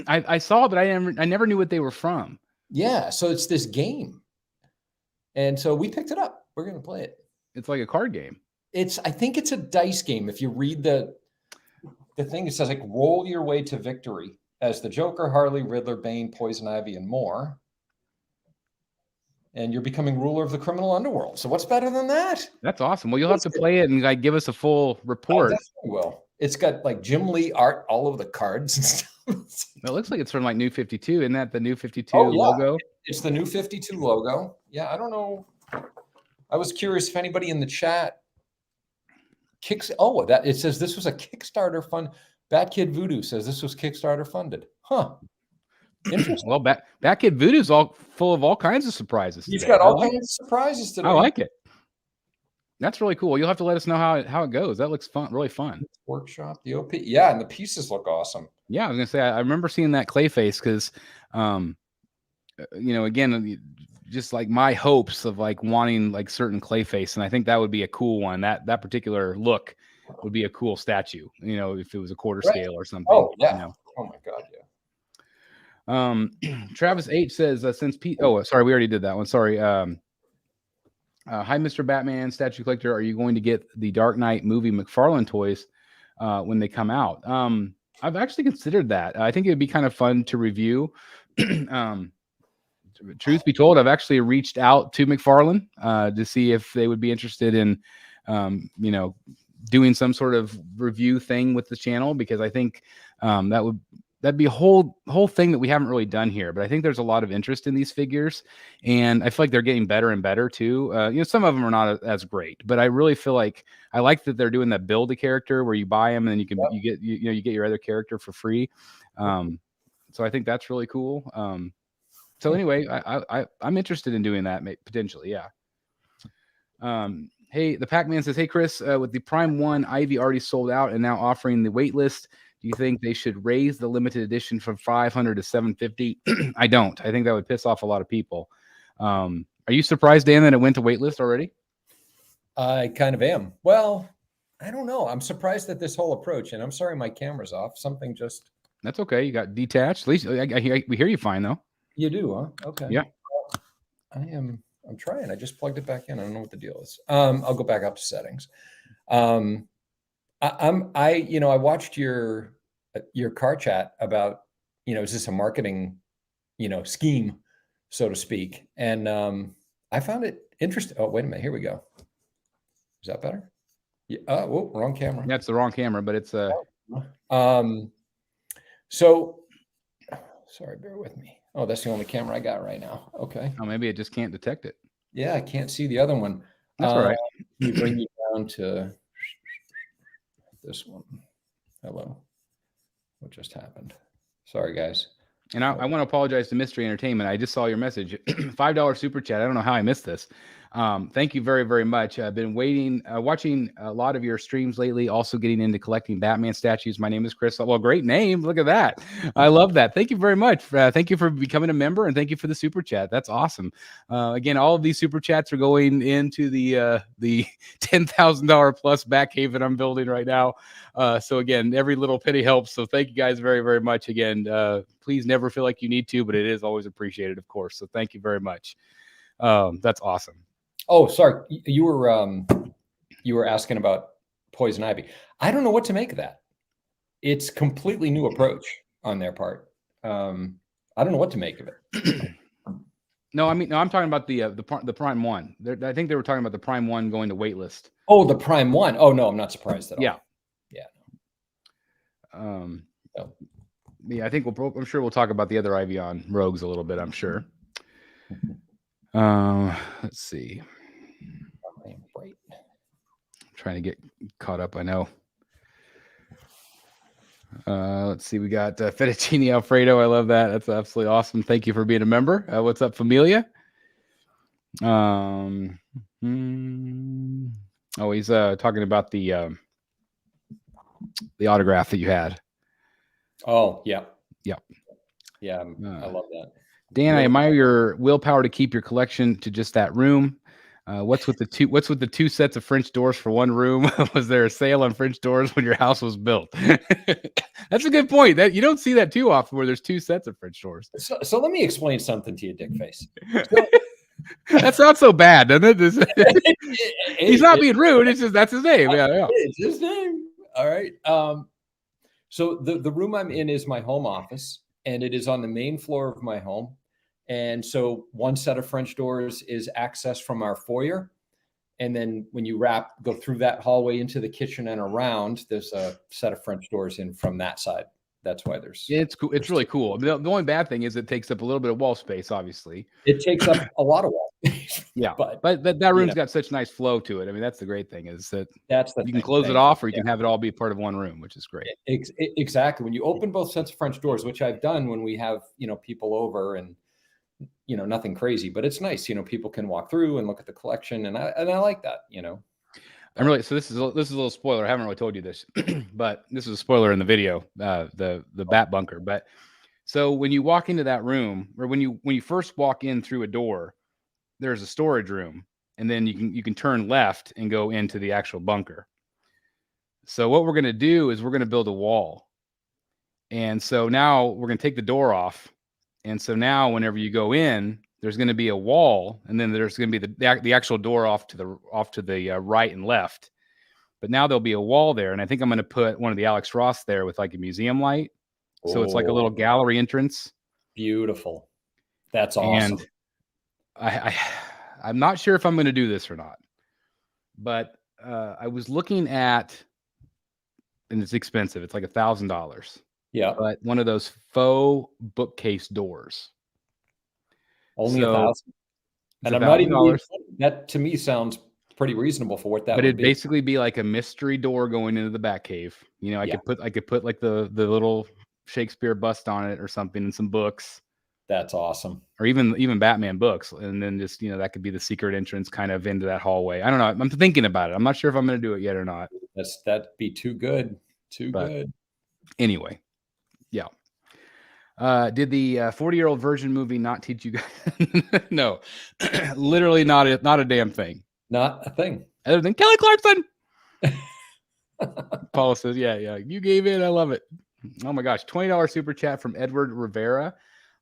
Right? I saw it, but I never knew what they were from. Yeah, so it's this game. And so we picked it up. We're going to play it. It's like a card game. I think it's a dice game. If you read the thing, it says like roll your way to victory as the Joker, Harley, Riddler, Bane, Poison Ivy, and more. And you're becoming ruler of the criminal underworld. So what's better than that? That's awesome. Well, you'll have to play it and like give us a full report. I definitely will. It's got like Jim Lee art all over the cards and stuff. It looks like it's from like New 52. Isn't that the New 52 logo? It's the New 52 logo. Yeah, I don't know. I was curious if anybody in the chat it says this was a Kickstarter fund. Bat Kid Voodoo says this was Kickstarter funded. Huh. Interesting. Well, Bat Kid Voodoo's all full of all kinds of surprises. He's got all kinds of surprises today. I like it. That's really cool. You'll have to let us know how it goes. That looks fun, really fun. Workshop, the OP. Yeah, and the pieces look awesome. Yeah, I was gonna say I remember seeing that Clayface because you know, again, just like my hopes of like wanting like certain Clayface, and I think that would be a cool one. That particular look would be a cool statue, you know, if it was a quarter scale or something. Oh, yeah. You know? Oh my God, yeah. Travis H says since sorry, we already did that one. Sorry. Hi, Mr. Batman statue collector. Are you going to get the Dark Knight movie McFarlane toys when they come out? I've actually considered that. I think it'd be kind of fun to review. Truth be told, I've actually reached out to McFarlane to see if they would be interested in, you know, doing some sort of review thing with the channel, because I think that'd be a whole thing that we haven't really done here. But I think there's a lot of interest in these figures, and I feel like they're getting better and better too. You know, some of them are not as great, but I really feel like I like that they're doing that build a character where you buy them and then you get your other character for free. So I think that's really cool. So anyway, I'm interested in doing that potentially. Yeah. Hey, the Pac-Man says, hey, Chris, with the Prime 1 Ivy already sold out and now offering the wait list, do you think they should raise the limited edition from 500 to 750? I don't. I think that would piss off a lot of people. Are you surprised, Dan, that it went to wait list already? I kind of am. Well, I don't know. I'm surprised at this whole approach, and I'm sorry my camera's off. Something just... That's okay. You got detached. At least we hear you fine, though. You do, huh? Okay. Yeah. I'm trying. I just plugged it back in. I don't know what the deal is. I'll go back up to settings. I watched your car chat about, is this a marketing, scheme, so to speak? And I found it interesting. Oh, wait a minute. Here we go. Is that better? Yeah. Oh, wrong camera. Yeah, it's the wrong camera, but it's So sorry, bear with me. Oh, that's the only camera I got right now. Okay. Oh, maybe it just can't detect it. Yeah, I can't see the other one. That's all right. Let me bring you down to this one. Hello. What just happened? Sorry, guys. And I want to apologize to Mystery Entertainment. I just saw your message. $5 super chat. I don't know how I missed this. Thank you very, very much. I've been watching a lot of your streams lately, also getting into collecting Batman statues. My name is Chris. Well, great name. Look at that. I love that. Thank you very much. Thank you for becoming a member, and thank you for the super chat. That's awesome. Again, all of these super chats are going into the $10,000 plus back cave that I'm building right now. So again, every little penny helps. So thank you guys very, very much. Again, please never feel like you need to, but it is always appreciated, of course. So thank you very much. That's awesome. Oh, sorry. You were asking about poison ivy. I don't know what to make of that. It's completely new approach on their part. I don't know what to make of it. No, I'm talking about the Prime 1. I think they were talking about the Prime 1 going to waitlist. Oh, the Prime 1. Oh no, I'm not surprised at all. Yeah. Yeah. I think I'm sure we'll talk about the other Ivion rogues a little bit. I'm sure. Let's see. Right. I'm trying to get caught up. I know. Let's see. We got Fettuccine Alfredo. I love that. That's absolutely awesome. Thank you for being a member. What's up, Familia? Oh, he's talking about the autograph that you had. Oh, yeah. Yep. Yeah, I love that. Dan, I admire your willpower to keep your collection to just that room. What's with the two sets of French doors for one room? Was there a sale on French doors when your house was built? That's a good point. That you don't see that too often, where there's two sets of French doors. So let me explain something to you, Dickface. That's not so bad, doesn't it? He's not being rude. It's just that's his name. Yeah. It's his name. All right. So the room I'm in is my home office, and it is on the main floor of my home. And so one set of French doors is access from our foyer. And then when you go through that hallway into the kitchen and around, there's a set of French doors in from that side. That's why it's cool. It's really cool. The only bad thing is it takes up a little bit of wall space, obviously. It takes up a lot of wall space. Yeah. But that room's got such nice flow to it. I mean, that's the great thing is that you can close it off or you can have it all be part of one room, which is great. Exactly. When you open both sets of French doors, which I've done when we have, people over and, nothing crazy, but it's nice. People can walk through and look at the collection. And I like that, I'm really, so this is a little spoiler. I haven't really told you this, but this is a spoiler in the video, the bat bunker. But so when you walk into that room, or when you first walk in through a door, there's a storage room, and then you can turn left and go into the actual bunker. So what we're going to do is we're going to build a wall. And so now we're going to take the door off. And so now whenever you go in, there's going to be a wall, and then there's going to be the actual door off to the right and left. But now there'll be a wall there, and I think I'm going to put one of the Alex Ross there with like a museum light. So it's like a little gallery entrance. Beautiful. That's awesome. And I'm not sure if I'm going to do this or not, but I was looking at, and it's expensive. It's like $1,000. Yeah. But one of those faux bookcase doors. Only $1,000. And I'm not even, that to me sounds pretty reasonable for what that would be. But it'd basically be like a mystery door going into the Batcave. I could put like the little Shakespeare bust on it or something and some books. That's awesome. Or even Batman books. And then just, that could be the secret entrance kind of into that hallway. I don't know. I'm thinking about it. I'm not sure if I'm going to do it yet or not. That'd be too good. Good. Anyway. Yeah. Did the 40-year-old virgin movie not teach you guys? No, literally not a damn thing. Not a thing. Other than Kelly Clarkson. Paula says, yeah, you gave it. I love it. Oh my gosh. $20 super chat from Edward Rivera.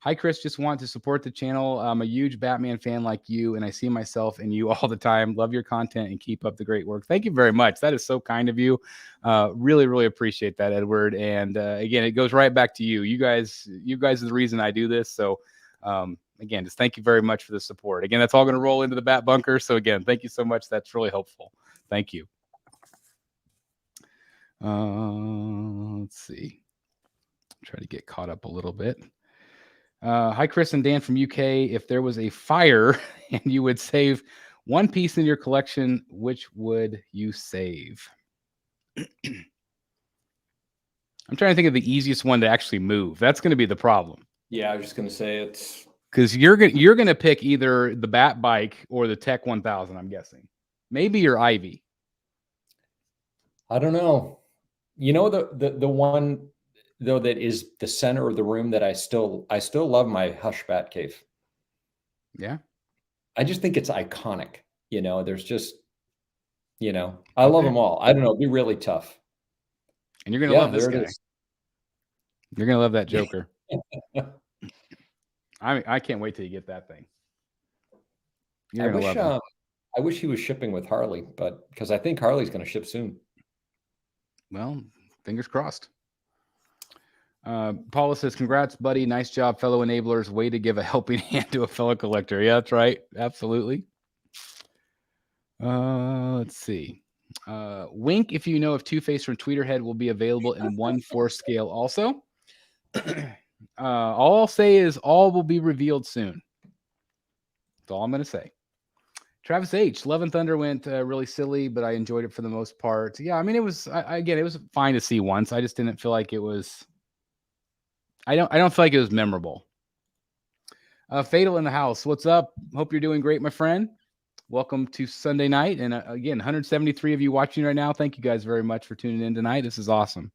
Hi, Chris. Just want to support the channel. I'm a huge Batman fan like you, and I see myself in you all the time. Love your content and keep up the great work. Thank you very much. That is so kind of you. Really, really appreciate that, Edward. And again, it goes right back to you. You guys are the reason I do this. So again, just thank you very much for the support. Again, that's all going to roll into the Bat Bunker. So again, thank you so much. That's really helpful. Thank you. Let's see. Try to get caught up a little bit. Hi, Chris and Dan from UK. If there was a fire and you would save one piece in your collection, which would you save? I'm trying to think of the easiest one to actually move. That's going to be the problem. Yeah, I was just going to say it's Because you're gonna pick either the Bat Bike or the Tech 1000. I'm guessing, maybe your Ivy. I don't know. You know, the one though that is the center of the room that I still love, my Hush Bat Cave. Yeah, I just think it's iconic. You know, there's just, you know, I love them all. I don't know, it'd be really tough. And you're gonna love this guy. You're gonna love that Joker. I can't wait till you get that thing. You're gonna love it. I wish he was shipping with Harley, but because I think Harley's going to ship soon. Well, fingers crossed. Paula says, "Congrats, buddy. Nice job, fellow enablers. Way to give a helping hand to a fellow collector." Yeah, that's right. Absolutely. Let's see. Wink if you know if Two-Face from Tweeterhead will be available in 1/4 scale also. All I'll say is all will be revealed soon. That's all I'm going to say. Travis H. Love and Thunder went really silly, but I enjoyed it for the most part. Yeah, I mean, it was, again, it was fine to see once. I just didn't feel like it was, I don't feel like it was memorable. Fatal in the house. What's up? Hope you're doing great, my friend. Welcome to Sunday night. And again, 173 of you watching right now. Thank you guys very much for tuning in tonight. This is awesome.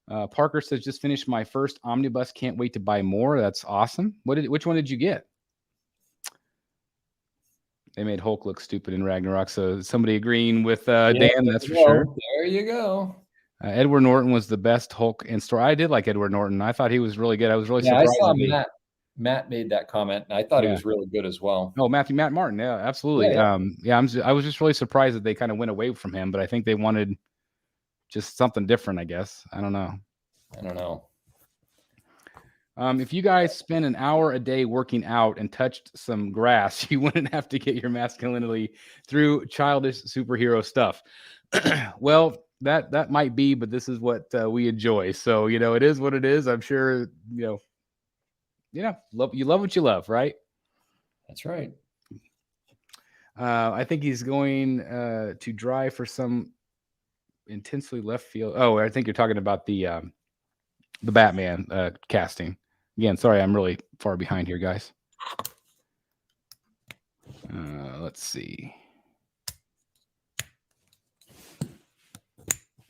Parker says, just finished my first omnibus. Can't wait to buy more. That's awesome. Which one did you get? They made Hulk look stupid in Ragnarok. So somebody agreeing with Dan, that's for sure. There you go. Edward Norton was the best Hulk in story. I did like Edward Norton. I thought he was really good. I was really surprised. I saw Matt made that comment, and I thought he was really good as well. Oh, Matt Martin. Yeah, absolutely. I was just really surprised that they kind of went away from him, but I think they wanted just something different, I guess. I don't know. If you guys spend an hour a day working out and touched some grass, you wouldn't have to get your masculinity through childish superhero stuff. Well, that might be, but this is what we enjoy. So, you know, it is what it is. I'm sure, you love what you love, right? That's right. I think he's going to drive for some intensely left field. Oh, I think you're talking about the Batman casting. Again, sorry, I'm really far behind here, guys. Let's see.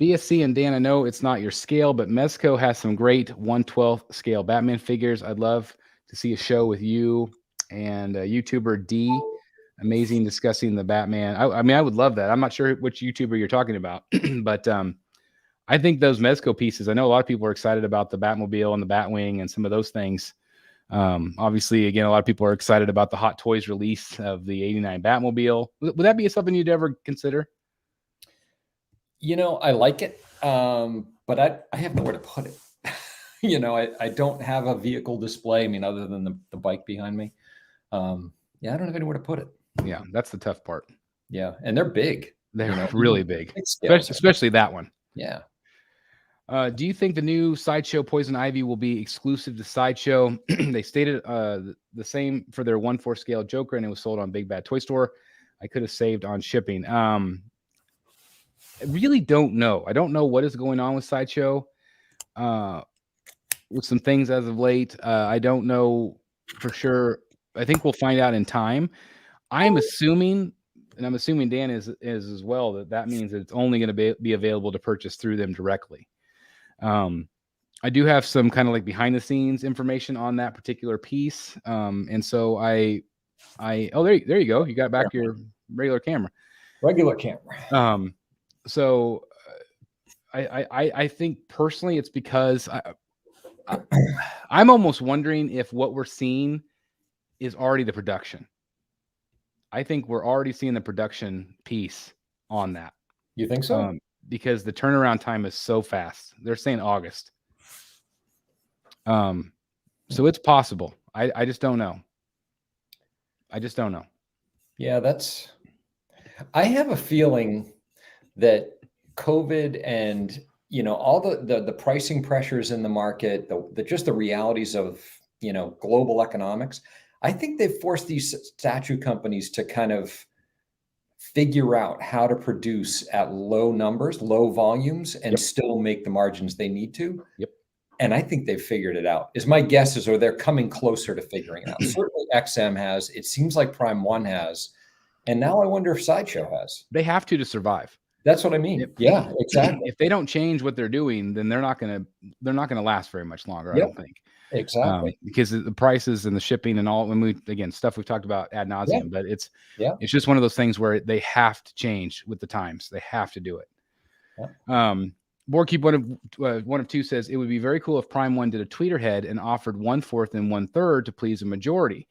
BSC and Dan, I know it's not your scale, but Mezco has some great 1/12 scale Batman figures. I'd love to see a show with you and YouTuber D. Amazing discussing the Batman. I mean, I would love that. I'm not sure which YouTuber you're talking about, but I think those Mezco pieces, I know a lot of people are excited about the Batmobile and the Batwing and some of those things. Obviously, again, a lot of people are excited about the Hot Toys release of the 89 Batmobile. Would that be something you'd ever consider? You know, I like it, but I have nowhere to put it. You know, I don't have a vehicle display. I mean, other than the bike behind me. I don't have anywhere to put it. Yeah, that's the tough part. Yeah, and they're big. They're really big, especially that one. Yeah. Do you think the new Sideshow Poison Ivy will be exclusive to Sideshow? They stated the same for their 1/4 scale Joker, and it was sold on Big Bad Toy Store. I could have saved on shipping. I really don't know. I don't know what is going on with Sideshow with some things as of late. I don't know for sure. I think we'll find out in time. I'm assuming, and I'm assuming Dan is as well, that means that it's only going to be available to purchase through them directly. I do have some kind of like behind the scenes information on that particular piece. And so oh, there you go. You got back your regular camera. So I think personally it's because I'm almost wondering if what we're seeing is already the production. I think we're already seeing the production piece on that. You think so? Because the turnaround time is so fast. They're saying August. So it's possible. I just don't know. Yeah, I have a feeling that COVID and, you know, all the pricing pressures in the market, just the realities of, you know, global economics, I think they've forced these statue companies to kind of figure out how to produce at low numbers, low volumes, and still make the margins they need to. Yep. And I think they've figured it out. Is my guess is, or they're coming closer to figuring it out. Certainly XM has. It seems like Prime 1 has. And now I wonder if Sideshow has. They have to survive. That's what I mean. Yeah, exactly. If they don't change what they're doing, then they're not going to last very much longer. I don't think. Exactly. Because the prices and the shipping and all, stuff we've talked about ad nauseum, but it's just one of those things where they have to change with the times. They have to do it. Boardkeep one of two says it would be very cool if Prime 1 did a Tweeterhead and offered 1/4 and 1/3 to please a majority.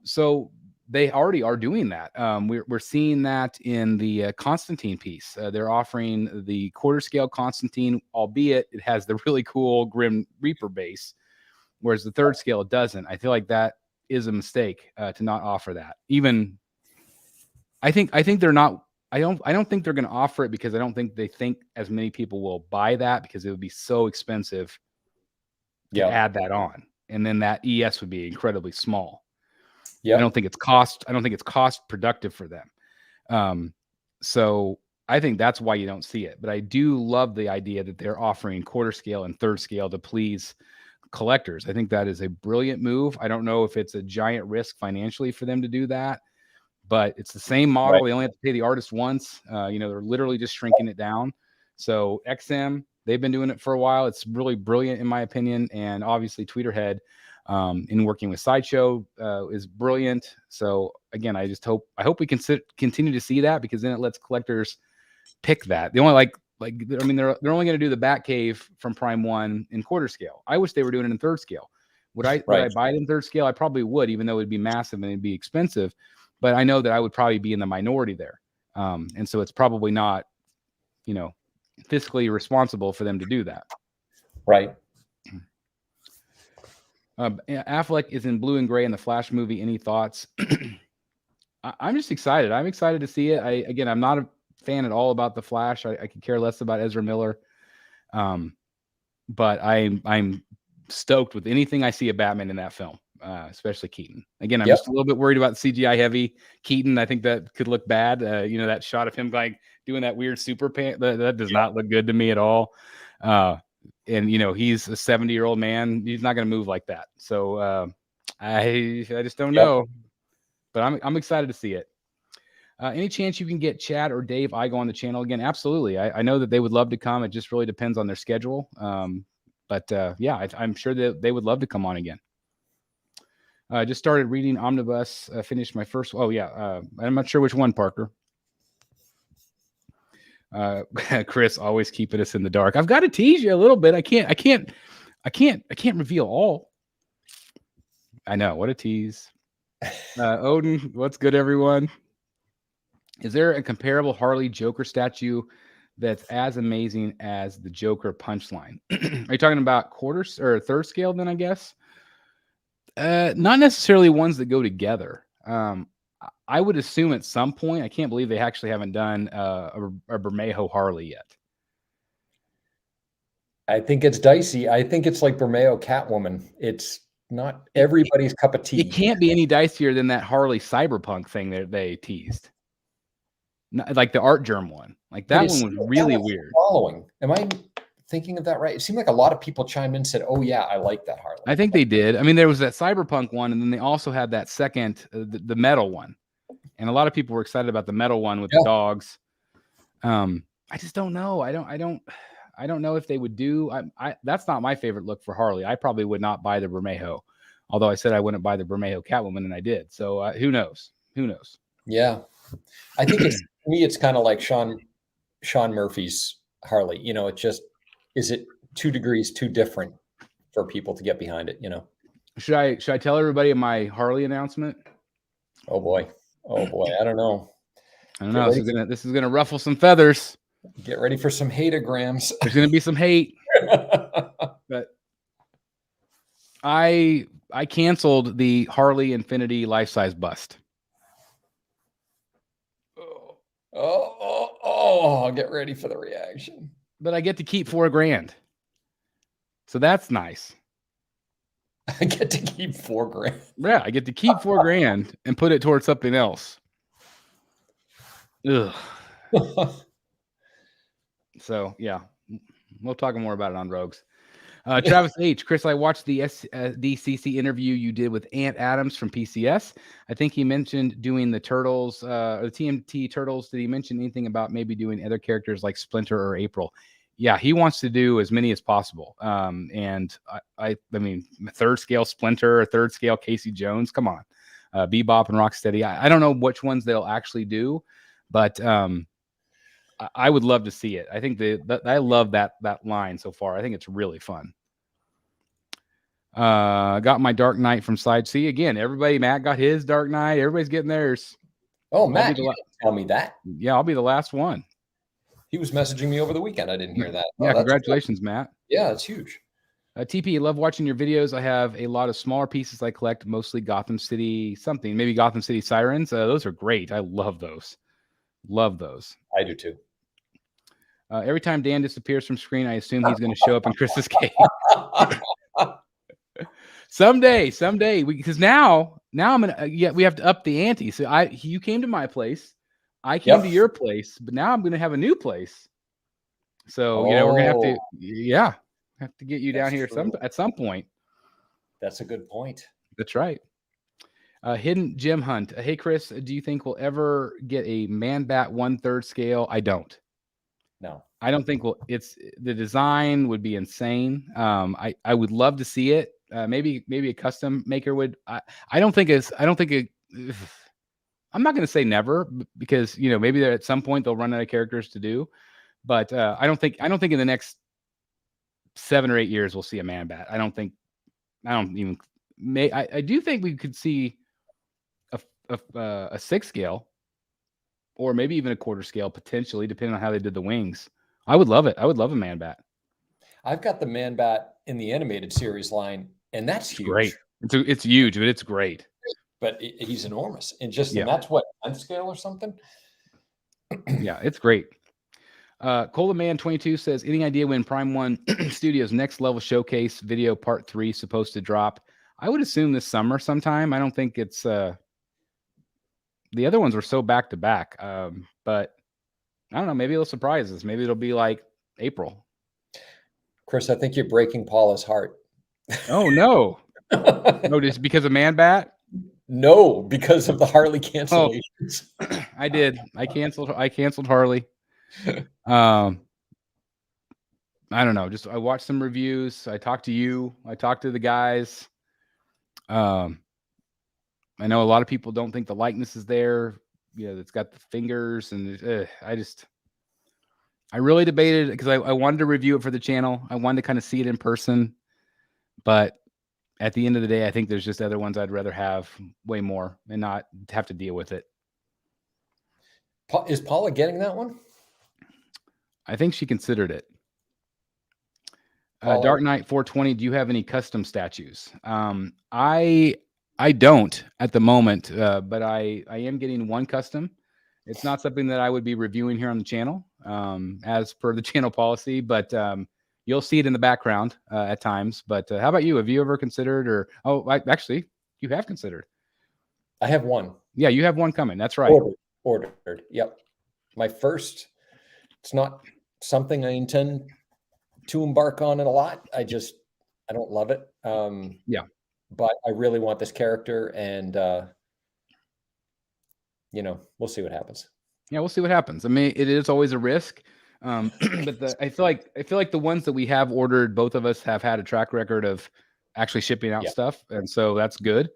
So they already are doing that. We're seeing that in the Constantine piece. They're offering the quarter scale Constantine, albeit it has the really cool Grim Reaper base, whereas the third scale it doesn't. I feel like that is a mistake to not offer that. Even I think they're not. I don't think they're going to offer it because I don't think they think as many people will buy that because it would be so expensive to add that on, and then that ES would be incredibly small. I don't think it's cost productive for them. So I think that's why you don't see it. But I do love the idea that they're offering quarter scale and third scale to please collectors. I think that is a brilliant move. I don't know if it's a giant risk financially for them to do that, but it's the same model. They only have to pay the artist once. They're literally just shrinking it down. So XM, they've been doing it for a while. It's really brilliant in my opinion. And obviously Tweeterhead, in working with Sideshow, is brilliant. So again, I hope we can continue to see that, because then it lets collectors pick that. The only they're only going to do the Batcave from Prime 1 in quarter scale. I wish they were doing it in third scale. Would I buy it in third scale? I probably would, even though it'd be massive and it'd be expensive. But I know that I would probably be in the minority there. And so it's probably not, fiscally responsible for them to do that. Right. Affleck is in blue and gray in the Flash movie. Any thoughts? I'm just excited. I'm excited to see it. I'm not a fan at all about the Flash. I could care less about Ezra Miller. But I'm stoked with anything I see of Batman in that film, especially Keaton. Again, I'm just a little bit worried about CGI heavy Keaton. I think that could look bad. That shot of him like doing that weird super pant, that does not look good to me at all. And he's a 70-year-old man. He's not going to move like that. So I just don't know. But I'm excited to see it. Any chance you can get Chad or Dave Igo on the channel again? Absolutely. I know that they would love to come. It just really depends on their schedule. But I'm sure that they would love to come on again. I just started reading Omnibus. Finished my first. I'm not sure which one, Parker. Chris always keeping us in the dark. I've got to tease you a little bit. I can't reveal all. I know, what a tease. Odin, what's good, everyone? Is there a comparable Harley Joker statue that's as amazing as the Joker punchline? Are you talking about quarters or third scale then, I guess? Not necessarily ones that go together. I would assume at some point. I can't believe they actually haven't done a Bermejo Harley yet. I think it's dicey. I think it's like Bermejo Catwoman. It's not everybody's cup of tea. It can't be any dicier than that Harley Cyberpunk thing that they teased. Like the Art Germ one. Like that one was really weird. Following. Am I thinking of that right? It seemed like a lot of people chimed in and said, "Oh yeah, I like that Harley." I think they did. I mean, there was that Cyberpunk one, and then they also had that second, the metal one. And a lot of people were excited about the metal one with the dogs. I just don't know. I don't know if they would do. That's not my favorite look for Harley. I probably would not buy the Bermejo, although I said I wouldn't buy the Bermejo Catwoman, and I did. So who knows? Who knows? Yeah, I think it's to me. It's kind of like Sean Murphy's Harley. It just is it 2 degrees too different for people to get behind it. Should I tell everybody my Harley announcement? Oh boy. I don't know. This is gonna ruffle some feathers. Get ready for some hateograms. There's gonna be some hate. But I canceled the Harley Infinity life-size bust. Oh, get ready for the reaction. But I get to keep $4,000. So that's nice. I get to keep $4,000. Yeah, I get to keep $4,000 and put it towards something else. Ugh. So yeah, we'll talk more about it on Rogues. Travis H. Chris, I watched the DCC interview you did with Ant Adams from PCS. I think he mentioned doing the Turtles, or the TMT Turtles. Did he mention anything about maybe doing other characters like Splinter or April? Yeah, he wants to do as many as possible. And I mean, third scale Splinter or third scale Casey Jones. Come on, Bebop and Rocksteady. I don't know which ones they'll actually do, but I would love to see it. I think I love that line so far. I think it's really fun. Got my Dark Knight from Side C again. Everybody, Matt got his Dark Knight. Everybody's getting theirs. Oh, Matt, you didn't tell me that. Yeah, I'll be the last one. He was messaging me over the weekend. I didn't hear that. Yeah, congratulations, Matt. Yeah, it's huge. TP, love watching your videos. I have a lot of smaller pieces I collect, mostly Gotham City something, maybe Gotham City Sirens. Those are great. I love those. Love those. I do too. Every time Dan disappears from screen, I assume he's going to show up in Chris's cave. someday, because now I'm gonna. We have to up the ante. So you came to my place, I came to your place, but now I'm going to have a new place. So we're going to have to get you down here at some point. That's a good point. That's right. Hidden Gem Hunt. Hey Chris, do you think we'll ever get a Man-Bat 1/3 scale? I don't. No, I don't think it's the design would be insane. I would love to see it. Maybe a custom maker would. I'm not going to say never, because maybe at some point they'll run out of characters to do, but I don't think in the next 7 or 8 years we'll see a Man-Bat. I do think we could see a 6 scale, or maybe even a 1/4 scale potentially, depending on how they did the wings. I would love it. I would love a Man-Bat. I've got the Man-Bat in the animated series line, and that's huge. Great. It's huge, but it's great. But he's enormous, and that's what, 10th scale or something. Yeah, it's great. Cola Man 22 says, any idea when Prime 1 Studios next level showcase video part 3 supposed to drop? I would assume this summer sometime. I don't think it's the other ones were so back to back. But I don't know, maybe it'll surprise us. Maybe it'll be like April. Chris, I think you're breaking Paula's heart. Oh no. No, just because of Man-Bat? No, because of the Harley cancellations. Oh, I did. I canceled Harley. I don't know. I watched some reviews. I talked to you. I talked to the guys. I know a lot of people don't think the likeness is there. It's got the fingers, and I really debated because I wanted to review it for the channel. I wanted to kind of see it in person, but at the end of the day, I think there's just other ones I'd rather have way more and not have to deal with it. Is Paula getting that one? I think she considered it. Dark Knight 420. Do you have any custom statues? I don't at the moment, but I am getting one custom. It's not something that I would be reviewing here on the channel, as per the channel policy, but you'll see it in the background at times. But how about you? Have you ever considered, actually, you have considered? I have one. Yeah, you have one coming. That's right. Ordered. Yep. My first. It's not something I intend to embark on it a lot. I don't love it. Yeah. But I really want this character, and we'll see what happens. Yeah, we'll see what happens. I mean, it is always a risk. But I feel like the ones that we have ordered, both of us have had a track record of actually shipping out stuff, and so that's good.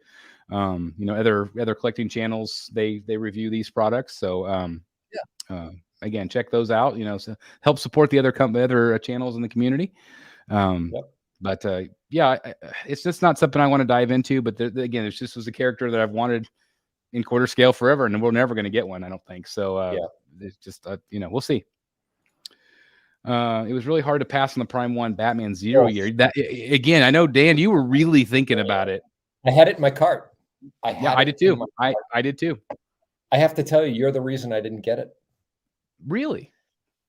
Other collecting channels, they review these products, so again, check those out. So help support the other channels in the community. But it's just not something I want to dive into. But again, it just was a character that I've wanted in 1/4 scale forever, and we're never going to get one, I don't think. So it's just we'll see. It was really hard to pass on the Prime 1 Batman 0 year. That again, I know, Dan, you were really thinking about it. I had it in my cart. I did too. I did too. I have to tell you, you're the reason I didn't get it. Really?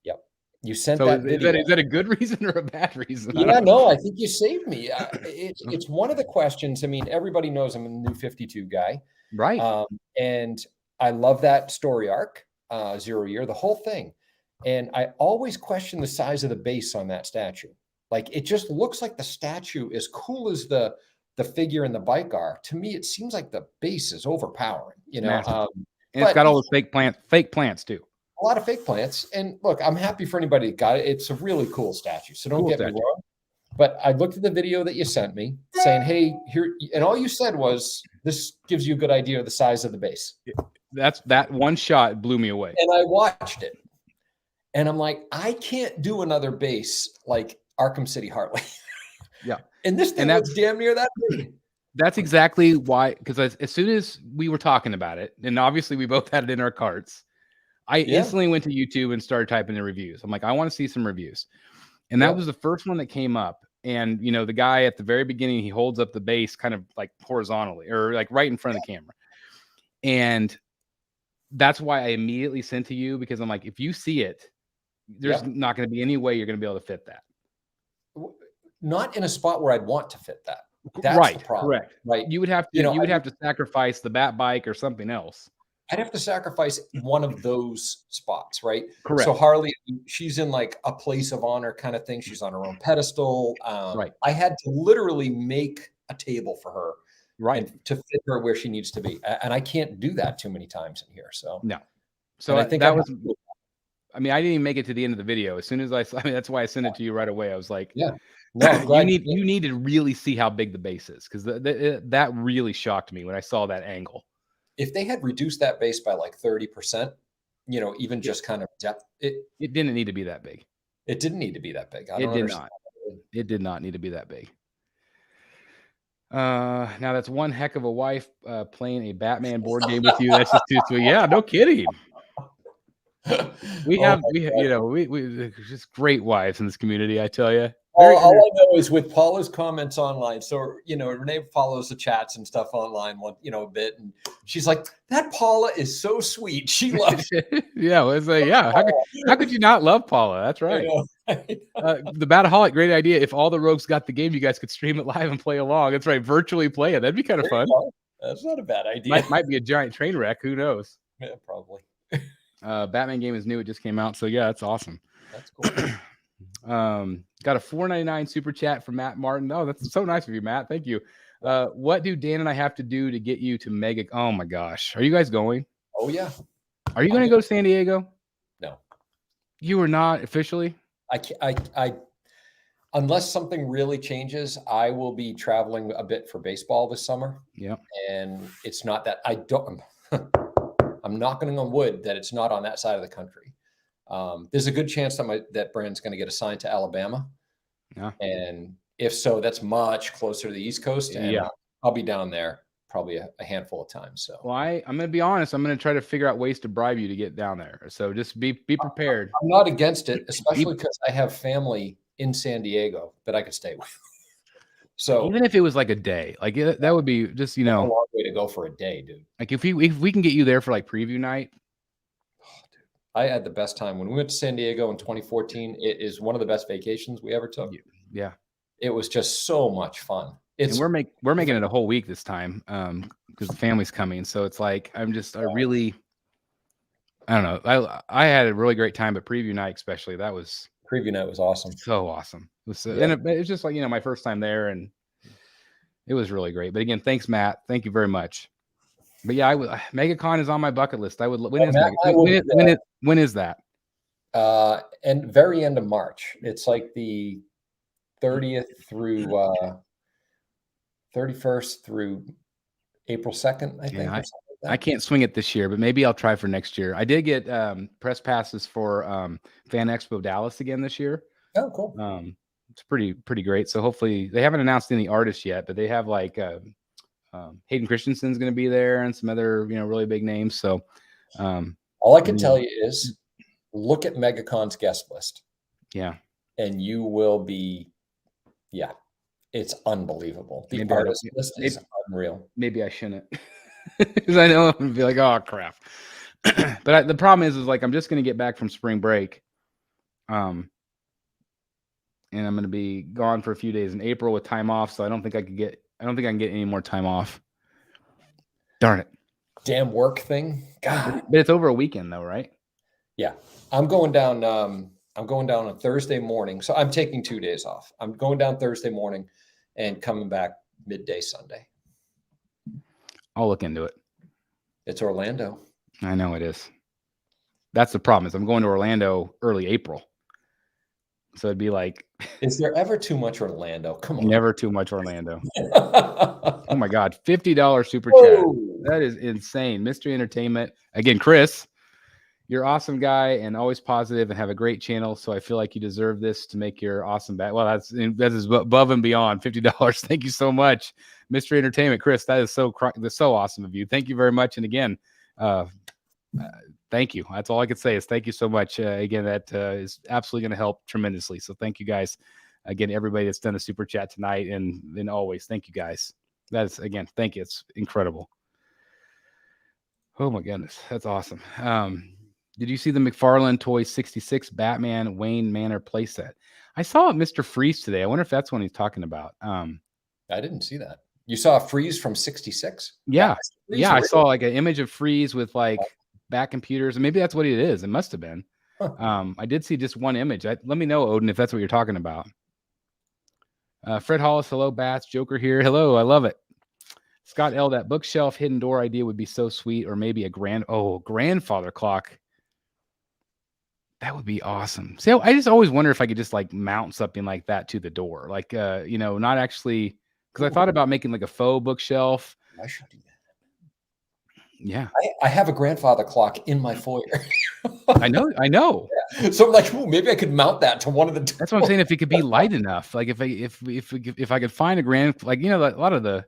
Yep. You sent that video. Is that a good reason or a bad reason? I think you saved me. It's one of the questions. I mean, everybody knows I'm a New 52 guy. Right. And I love that story arc, 0 year, the whole thing. And I always question the size of the base on that statue. Like, it just looks like the statue, as cool as the figure and the bike are. To me, it seems like the base is overpowering, you know. And it's got all those fake plants too. A lot of fake plants. And look, I'm happy for anybody that got it. It's a really cool statue. So don't get me wrong. But I looked at the video that you sent me saying, hey, here, and all you said was, this gives you a good idea of the size of the base. That one shot blew me away. And I watched it. And I'm like, I can't do another base like Arkham City Hartley. Yeah. And this thing looks damn near that big. That's exactly why, because as soon as we were talking about it, and obviously we both had it in our carts, I instantly went to YouTube and started typing in reviews. I'm like, I want to see some reviews. And that was the first one that came up. And, you know, the guy at the very beginning, he holds up the base kind of like horizontally or like right in front of the camera. And that's why I immediately sent to you, because I'm like, if you see it, there's not going to be any way you're going to be able to fit that. Not in a spot where I'd want to fit that. That's the problem. Correct. Right. You would have to, you would have to sacrifice the bat bike or something else. I'd have to sacrifice one of those spots, right? Correct. So Harley, she's in like a place of honor kind of thing. She's on her own pedestal. Right. I had to literally make a table for her, to fit her where she needs to be, and I can't do that too many times in here. So no. So I think that was. I mean, I didn't even make it to the end of the video. As soon as I mean, that's why I sent it to you right away. I was like, yeah. No, you need to really see how big the base is, because that really shocked me when I saw that angle. If they had reduced that base by like 30%, you know, even just kind of depth, it didn't need to be that big. It didn't need to be that big. It did not need to be that big. Now that's one heck of a wife playing a Batman board game with you. That's just too sweet. Yeah, no kidding. We just great wives in this community, I tell you. All I know is with Paula's comments online. So, you know, Renee follows the chats and stuff online, a bit. And she's like, that Paula is so sweet. She loves it. Yeah. It's like, yeah. How could you not love Paula? That's right. The Bataholic, great idea. If all the rogues got the game, you guys could stream it live and play along. That's right. Virtually play it. That'd be kind of fun. That's not a bad idea. Might be a giant train wreck. Who knows? Yeah, probably. Batman game is new. It just came out. So yeah, that's awesome. That's cool. Got a $4.99 super chat from Matt Martin. Oh, that's so nice of you, Matt. Thank you. What do Dan and I have to do to get you to Mega? Oh my gosh. Are you guys going? Oh yeah. Are you going to go to San Diego? No. You are not officially? I unless something really changes, I will be traveling a bit for baseball this summer. Yeah. And it's not that I'm not going on wood that it's not on that side of the country. There's a good chance that Brand's going to get assigned to Alabama. Yeah. And if so, that's much closer to the East Coast. And I'll be down there probably a handful of times. So, well, I'm going to be honest. I'm going to try to figure out ways to bribe you to get down there. So just be prepared. I'm not against it, especially because I have family in San Diego that I could stay with. So even if it was like a day, like that would be just, a long way to go for a day, dude. Like if we can get you there for like preview night. I had the best time when we went to San Diego in 2014. It is one of the best vacations we ever took. Yeah. It was just so much fun. And we're making it a whole week this time because the family's coming. So it's like I don't know. I had a really great time, but preview night especially, preview night was awesome. So awesome. And it was just like, my first time there, and it was really great. But again, thanks, Matt. Thank you very much. But yeah, MegaCon is on my bucket list. I would. When is that? And very end of March. It's like the 30th through 31st through April 2nd. I think. I can't swing it this year, but maybe I'll try for next year. I did get press passes for Fan Expo Dallas again this year. Oh, cool. It's pretty great. So hopefully they haven't announced any artists yet, but they have like. Hayden Christensen's going to be there and some other, really big names. So all I can tell you is look at MegaCon's guest list. Yeah. And you will be, it's unbelievable. The artist list is unreal. Maybe I shouldn't because I know I'm going to be like, oh crap. But the problem is like, I'm just going to get back from spring break. And I'm going to be gone for a few days in April with time off. So I don't think I can get any more time off. Darn it. Damn work thing. God. But it's over a weekend though, right? Yeah. I'm going down I'm going down on Thursday morning. So I'm taking 2 days off. I'm going down Thursday morning and coming back midday Sunday. I'll look into it. It's Orlando. I know it is. That's the problem is I'm going to Orlando early April. So it'd be like, is there ever too much Orlando? Come on. Never too much Orlando. Oh my God. $50 super chat. That is insane. Mystery Entertainment. Again, Chris, you're an awesome guy and always positive and have a great channel. So I feel like you deserve this to make your awesome back. Well, that is above and beyond $50. Thank you so much. Mystery Entertainment. Chris, that's so awesome of you. Thank you very much. And again, thank you. That's all I could say is thank you so much. Again, that is absolutely going to help tremendously. So thank you guys. Again, everybody that's done a super chat tonight and always thank you guys. That's again, thank you. It's incredible. Oh my goodness. That's awesome. Did you see the McFarlane Toy 66 Batman Wayne Manor playset? I saw it Mr. Freeze today. I wonder if that's what he's talking about. I didn't see that. You saw a Freeze from 66? Yeah. Yeah. I saw like an image of Freeze with like back computers, and maybe that's what it is. It must have been. I did see just one image. Let me know, Odin, if that's what you're talking about. Fred Hollis, hello, Bats. Joker here. Hello, I love it. Scott L, that bookshelf hidden door idea would be so sweet, or maybe a grandfather clock. That would be awesome. See, I just always wonder if I could just like mount something like that to the door. Like, not actually, because I thought about making like a faux bookshelf. I should do that. Yeah. I have a grandfather clock in my foyer. I know. Yeah. So I'm like, maybe I could mount that to one of the doors. That's what I'm saying. If it could be light enough, like if I could find a a lot of the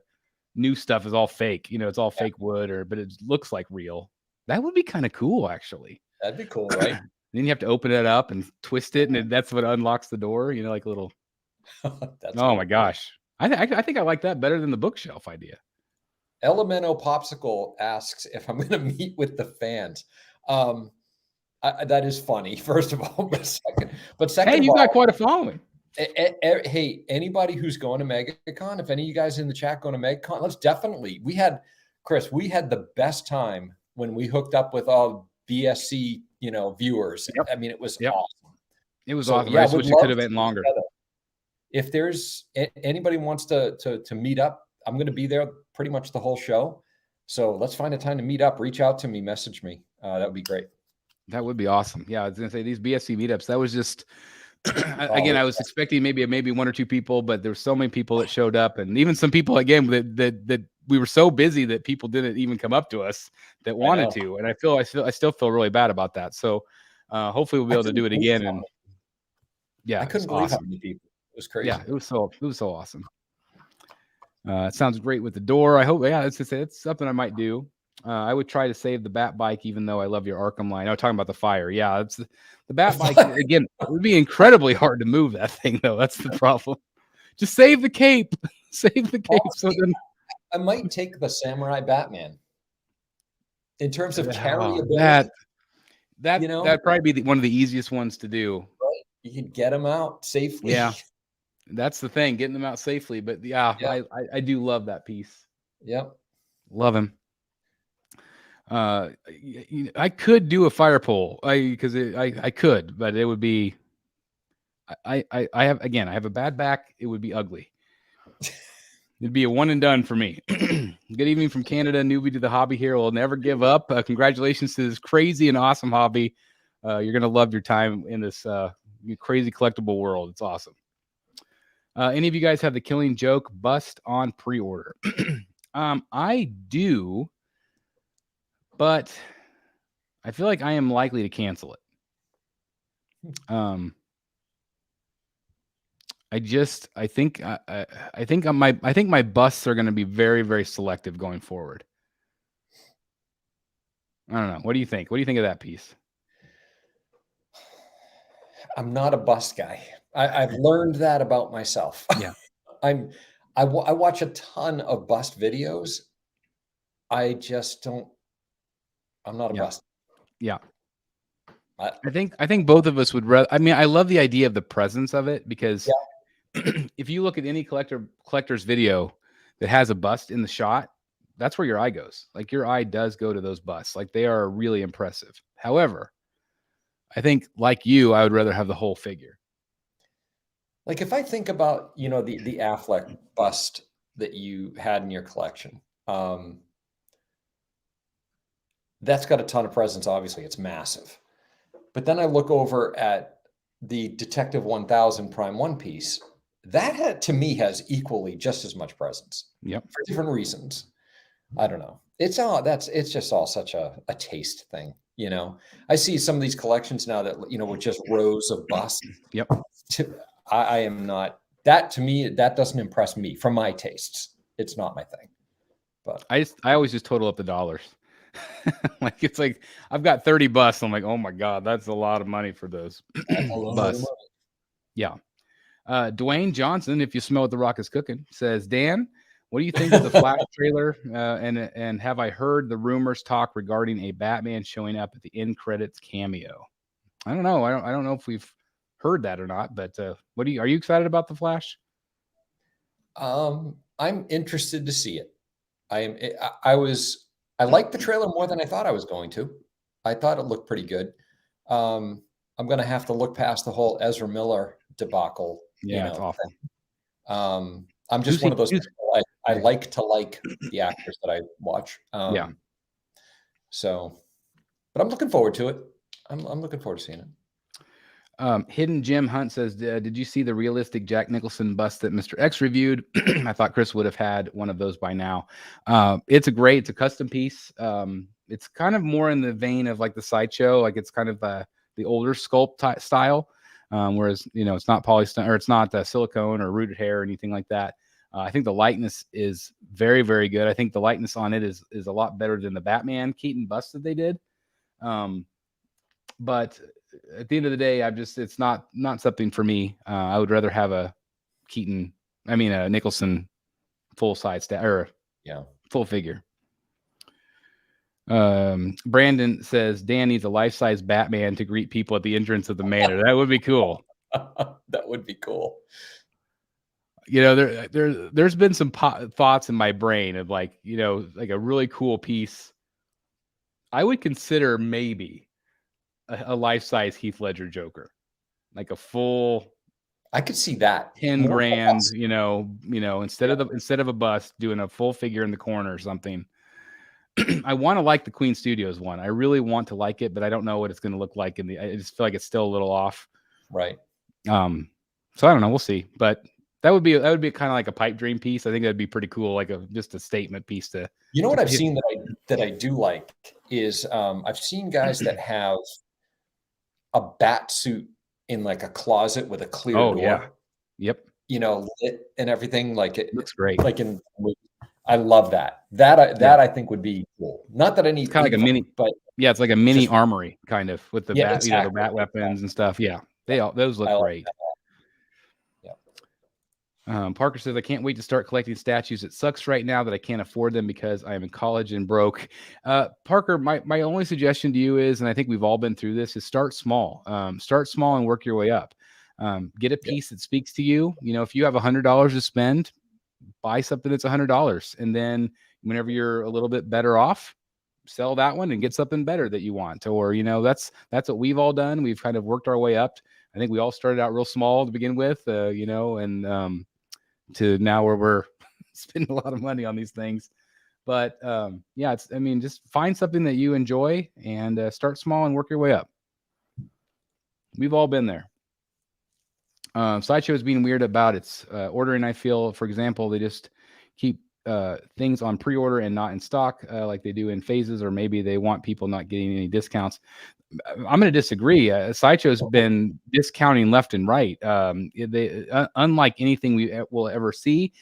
new stuff is all fake, it's all fake wood but it looks like real. That would be kind of cool, actually. That'd be cool, right? Then you have to open it up and twist it, and that's what unlocks the door. Like a little. Oh my gosh, I think I like that better than the bookshelf idea. Elemento Popsicle asks if I'm going to meet with the fans. That is funny, first of all. But second, hey, you got quite a following. Hey, anybody who's going to MegaCon, if any of you guys in the chat going to MegaCon, let's definitely. We had the best time when we hooked up with all BSC, viewers. Yep. I mean, it was awesome. It was awesome. I wish it could have been longer. If there's anybody wants to meet up, I'm going to be there pretty much the whole show. So let's find a time to meet up. Reach out to me, message me. That would be great. That would be awesome. Yeah, I was going to say these BSC meetups. That was just again. I was expecting maybe one or two people, but there were so many people that showed up, and even some people again that we were so busy that people didn't even come up to us that wanted to. And I still feel really bad about that. So hopefully we'll be able to do it again. And yeah, I couldn't believe how many people. It was crazy. Yeah, it was so awesome. It sounds great with the door. I hope. Yeah, it's something I might do. I would try to save the Bat Bike, even though I love your Arkham line. I'm talking about the fire. Yeah, it's the Bat Bike. Again, it would be incredibly hard to move that thing, though. That's the problem. Just save the cape. Save the cape. So then I might take the Samurai Batman in terms of carryability. That'd probably be one of the easiest ones to do. Right. You could get them out safely. Yeah, that's the thing, getting them out safely. But I do love that piece. Yep, love him. I could do a fire pole because I could, but it would be. I have a bad back. It would be ugly. It'd be a one and done for me. Good evening from Canada, newbie to the hobby here. Will never give up. Congratulations to this crazy and awesome hobby. You're gonna love your time in this crazy collectible world. It's awesome. Any of you guys have the Killing Joke bust on pre-order? I do, but I feel like I am likely to cancel it. I think my busts are going to be very, very selective going forward. I don't know. What do you think? What do you think of that piece? I'm not a bust guy. I've learned that about myself. Yeah. I watch a ton of bust videos. I just don't. I'm not a bust. Yeah. I think both of us would rather. I mean, I love the idea of the presence of it because if you look at any collector's video that has a bust in the shot, that's where your eye goes. Like your eye does go to those busts. Like they are really impressive. However, I think, like you, I would rather have the whole figure. Like if I think about, the Affleck bust that you had in your collection, that's got a ton of presence. Obviously, it's massive. But then I look over at the Detective 1000 Prime One piece. That to me has equally just as much presence. Yep. For different reasons. I don't know. It's just all such a taste thing. I see some of these collections now that, with just rows of busts. Yep. I am not, that to me, that doesn't impress me from my tastes. It's not my thing. But I always just total up the dollars. Like it's like I've got 30 busts. I'm like, oh my God, that's a lot of money for those busts. Yeah. Dwayne Johnson, if you smell what the Rock is cooking, says, Dan, what do you think of the Flash trailer? And have I heard the rumors talk regarding a Batman showing up at the end credits cameo? I don't know. I don't know if we've heard that or not, but are you excited about the Flash? I'm interested to see it. I liked the trailer more than I thought I was going to. I thought it looked pretty good. I'm going to have to look past the whole Ezra Miller debacle. Yeah, it's awful. I'm just one of those people. I like to like the actors that I watch. Yeah. So, but I'm looking forward to it. I'm looking forward to seeing it. Hidden Jim Hunt says, did you see the realistic Jack Nicholson bust that Mr. X reviewed? I thought Chris would have had one of those by now. It's a custom piece. It's kind of more in the vein of like the Sideshow, like it's kind of the older sculpt style, whereas it's not polystyrene or it's not silicone or rooted hair or anything like that. I think the likeness is very, very good. I think the likeness on it is a lot better than the Batman Keaton bust that they did. But at the end of the day, it's not something for me. I would rather have a Nicholson full size full figure. Brandon says Dan needs a life-size Batman to greet people at the entrance of the manor. That would be cool. That would be cool. There's been some thoughts in my brain of like a really cool piece. I would consider maybe a life-size Heath Ledger Joker, like a full. I could see that 10 grand, instead of a bust, doing a full figure in the corner or something. I want to like the Queen Studios one. I really want to like it, but I don't know what it's going to look like. I just feel like it's still a little off. Right. So I don't know. We'll see. But that would be kind of like a pipe dream piece. I think that'd be pretty cool, like just a statement piece to. What I've seen that I do like is I've seen guys that have a bat suit in like a closet with a clear door. Yeah. Yep. Lit and everything. Like it looks great. Like I love that. That I think would be cool. Not that I need kind of like a mini, but yeah, it's like a mini armory kind of with the bat, exactly. The bat weapons and stuff. Yeah, those look great. Yeah. Parker says, I can't wait to start collecting statues. It sucks right now that I can't afford them because I am in college and broke. Parker, my only suggestion to you is, and I think we've all been through this, is start small. Start small and work your way up. Get a piece that speaks to you. If you have $100 to spend, buy something that's $100. And then whenever you're a little bit better off, sell that one and get something better that you want. Or, that's what we've all done. We've kind of worked our way up. I think we all started out real small to begin with, and to now where we're spending a lot of money on these things. But just find something that you enjoy and start small and work your way up. We've all been there. Sideshow is being weird about its ordering. I feel, for example, they just keep things on pre-order and not in stock like they do in phases, or maybe they want people not getting any discounts. I'm going to disagree. Sideshow's been discounting left and right. They unlike anything we will ever see.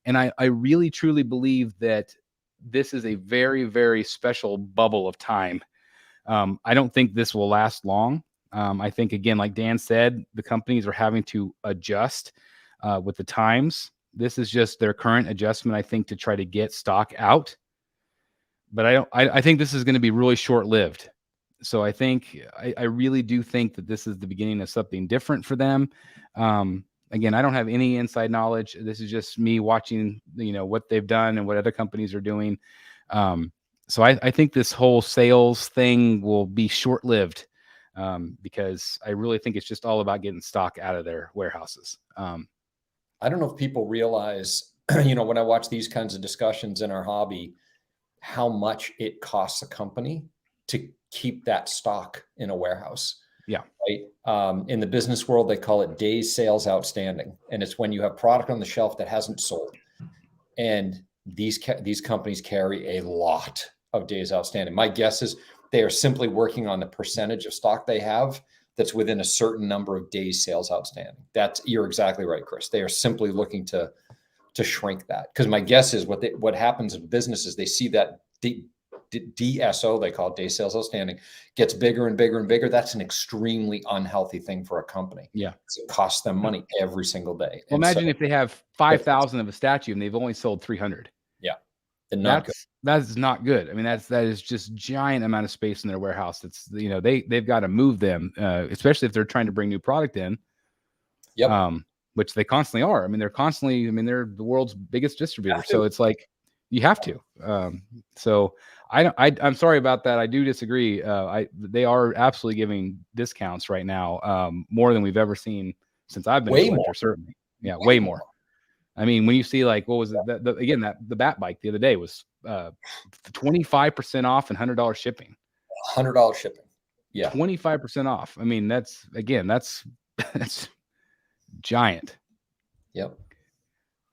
And I really, truly believe that this is a very, very special bubble of time. I don't think this will last long. I think, again, like Dan said, the companies are having to adjust with the times. This is just their current adjustment, I think, to try to get stock out. But I think this is going to be really short-lived. So I think I really do think that this is the beginning of something different for them. Again, I don't have any inside knowledge. This is just me watching, what they've done and what other companies are doing. So I think this whole sales thing will be short-lived. because I really think it's just all about getting stock out of their warehouses. I don't know if people realize, when I watch these kinds of discussions in our hobby, how much it costs a company to keep that stock in a warehouse. Yeah. Right. In the business world, they call it days sales outstanding. And it's when you have product on the shelf that hasn't sold. And these companies carry a lot of days outstanding. My guess is they are simply working on the percentage of stock they have that's within a certain number of days sales outstanding. You're exactly right, Chris. They are simply looking to shrink that. Because my guess is what happens in businesses, they see that DSO, they call it day sales outstanding, gets bigger and bigger and bigger. That's an extremely unhealthy thing for a company. Yeah. It costs them money every single day. Well, imagine if they have 5,000 of a statue and they've only sold 300. Yeah. That's not good. I mean, that is just giant amount of space in their warehouse. It's, they've got to move them, especially if they're trying to bring new product in. Yep. Which they constantly are. I mean, they're the world's biggest distributor. So it's like, you have to. So I'm sorry about that. I do disagree. They are absolutely giving discounts right now, more than we've ever seen since I've been a collector, certainly. Yeah, way more. I mean, when you see what was it? The Bat Bike the other day was 25% off and $100 shipping. $100 shipping. Yeah. 25% off. I mean, that's giant. Yep.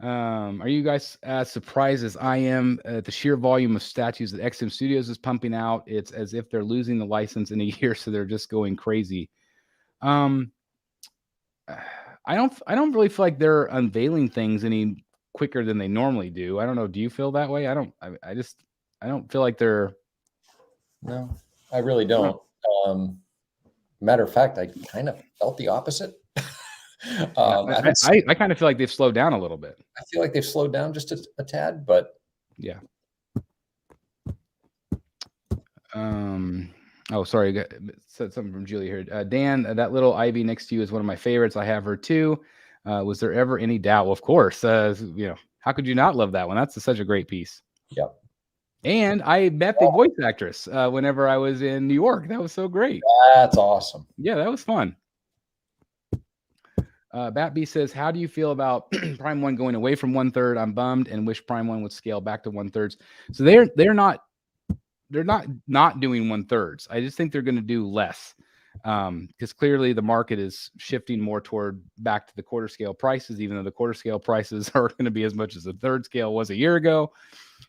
Are you guys as surprised as I am at the sheer volume of statues that XM Studios is pumping out? It's as if they're losing the license in a year, so they're just going crazy. I don't really feel like they're unveiling things any quicker than they normally do. I don't know. Do you feel that way? I don't feel like they're. No, I really don't. Matter of fact, I kind of felt the opposite. I kind of feel like they've slowed down a little bit. I feel like they've slowed down just a tad, but yeah. Oh, sorry. I said something from Julie here. Dan, that little Ivy next to you is one of my favorites. I have her too. Was there ever any doubt? Well, of course. How could you not love that one? That's such a great piece. Yep. And I met the voice actress whenever I was in New York. That was so great. That's awesome. Yeah, that was fun. Bat B says, how do you feel about Prime 1 going away from 1/3? I'm bummed and wish Prime 1 would scale back to 1/3. So they're not doing 1/3. I just think they're going to do less, because clearly the market is shifting more toward back to the quarter scale prices, even though the quarter scale prices are going to be as much as the third scale was a year ago.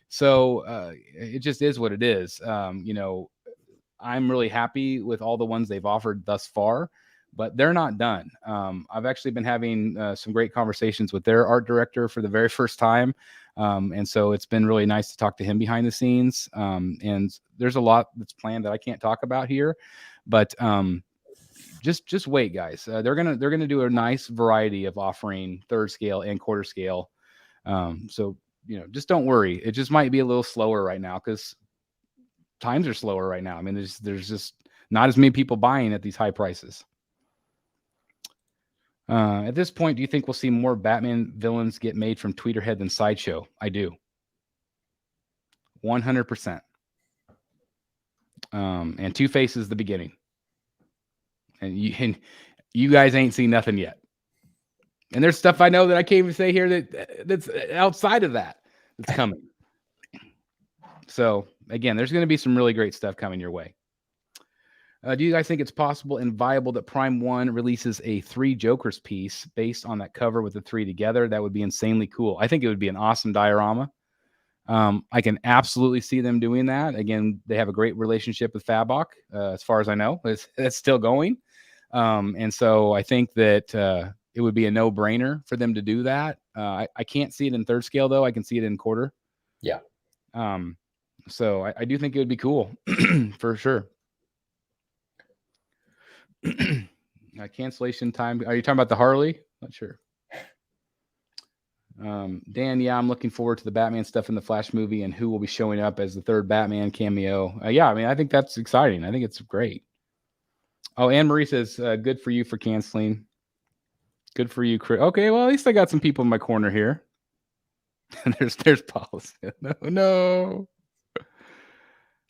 So it just is what it is. I'm really happy with all the ones they've offered thus far, but they're not done. I've actually been having some great conversations with their art director for the very first time. And so it's been really nice to talk to him behind the scenes. And there's a lot that's planned that I can't talk about here, but just wait, guys. They're gonna do a nice variety of offering third scale and quarter scale. So just don't worry. It just might be a little slower right now because times are slower right now. I mean, there's just not as many people buying at these high prices. At this point, do you think we'll see more Batman villains get made from Tweeterhead than Sideshow? I do. 100%. And Two-Face is the beginning. And you guys ain't seen nothing yet. And there's stuff I know that I can't even say here that's outside of that's coming. So, again, there's going to be some really great stuff coming your way. Do you guys think it's possible and viable that Prime 1 releases a 3 Jokers piece based on that cover with the 3 together? That would be insanely cool. I think it would be an awesome diorama. I can absolutely see them doing that. Again, they have a great relationship with Fabok, as far as I know. It's still going. And so I think that it would be a no-brainer for them to do that. I can't see it in third scale, though. I can see it in quarter. Yeah. So I do think it would be cool for sure. Cancellation time. Are you talking about the Harley? Not sure. Dan, yeah, I'm looking forward to the Batman stuff in the Flash movie and who will be showing up as the third Batman cameo. Yeah, I mean, I think that's exciting. I think it's great. Oh, Anne Marie says, good for you for canceling. Good for you, Chris. Okay, well, at least I got some people in my corner here. there's Paul. No.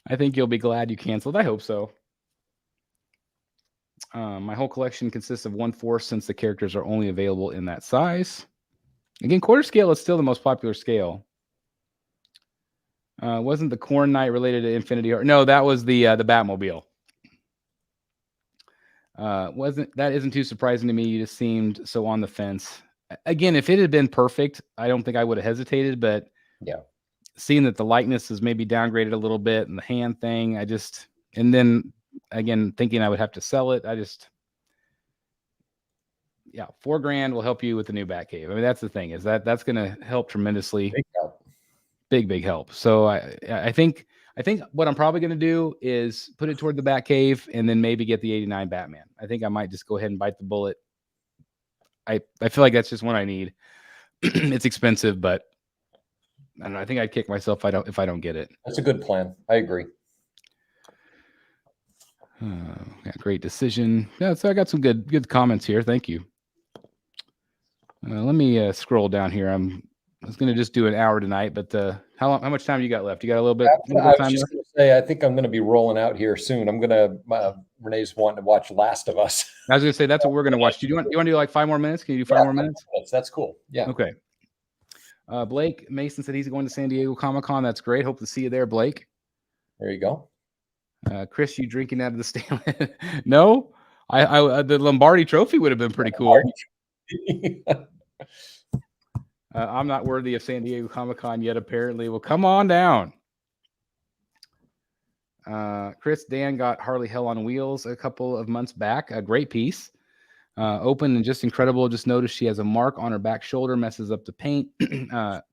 I think you'll be glad you canceled. I hope so. My whole collection consists of 1/4 since the characters are only available in that size. Again, quarter scale is still the most popular scale. Wasn't the Corn Knight related to Infinity? No, that was the Batmobile. That isn't too surprising to me. You just seemed so on the fence. Again, if it had been perfect, I don't think I would have hesitated. But yeah, seeing that the likeness is maybe downgraded a little bit and the hand thing, and then again thinking I would have to sell it, yeah, $4,000 will help you with the new Batcave. I mean, that's the thing, is that's going to help tremendously. Big help. Big help. So I think what I'm probably going to do is put it toward the Batcave and then maybe get the 89 Batman. I think I might just go ahead and bite the bullet. I feel like that's just what I need. It's expensive, but I don't know. I think I'd kick myself if I don't get it. That's a good plan. I agree. Yeah, great decision. Yeah, so I got some good comments here. Thank you. Let me scroll down here. I was going to just do an hour tonight, but how much time you got left? You got a little bit of time left? I was just going to say, I think I'm going to be rolling out here soon. I'm going to, Renee's wanting to watch Last of Us. I was going to say, that's what we're going to watch. Do you want to do like 5 more minutes? Can you do 5 more minutes? That's cool. Yeah. Okay. Blake Mason said he's going to San Diego Comic-Con. That's great. Hope to see you there, Blake. There you go. Chris, you drinking out of the Stanley? No, the Lombardi Trophy would have been pretty cool. I'm not worthy of San Diego Comic-Con yet, apparently. Well, come on down. Chris, Dan got Harley Hell on Wheels a couple of months back. A great piece. Open and just incredible. Just noticed she has a mark on her back shoulder, messes up the paint.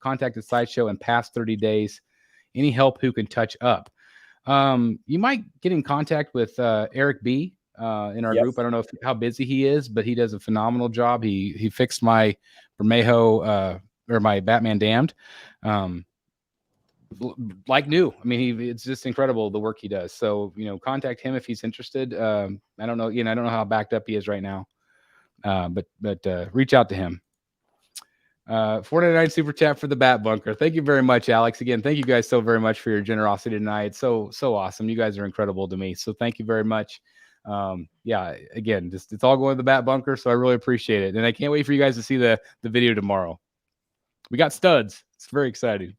Contacted Sideshow in past 30 days. Any help who can touch up? You might get in contact with Eric B in our group. I don't know how busy he is, but he does a phenomenal job. He fixed my Bermejo or my Batman Damned like new. I mean, it's just incredible the work he does. So, contact him if he's interested. I don't know, I don't know how backed up he is right now. But reach out to him. 499 super chat for the Bat Bunker. Thank you very much, Alex. Again, thank you guys so very much for your generosity tonight. So awesome. You guys are incredible to me. So thank you very much. Yeah, again, it's all going to the Bat Bunker. So I really appreciate it. And I can't wait for you guys to see the video tomorrow. We got studs. It's very exciting.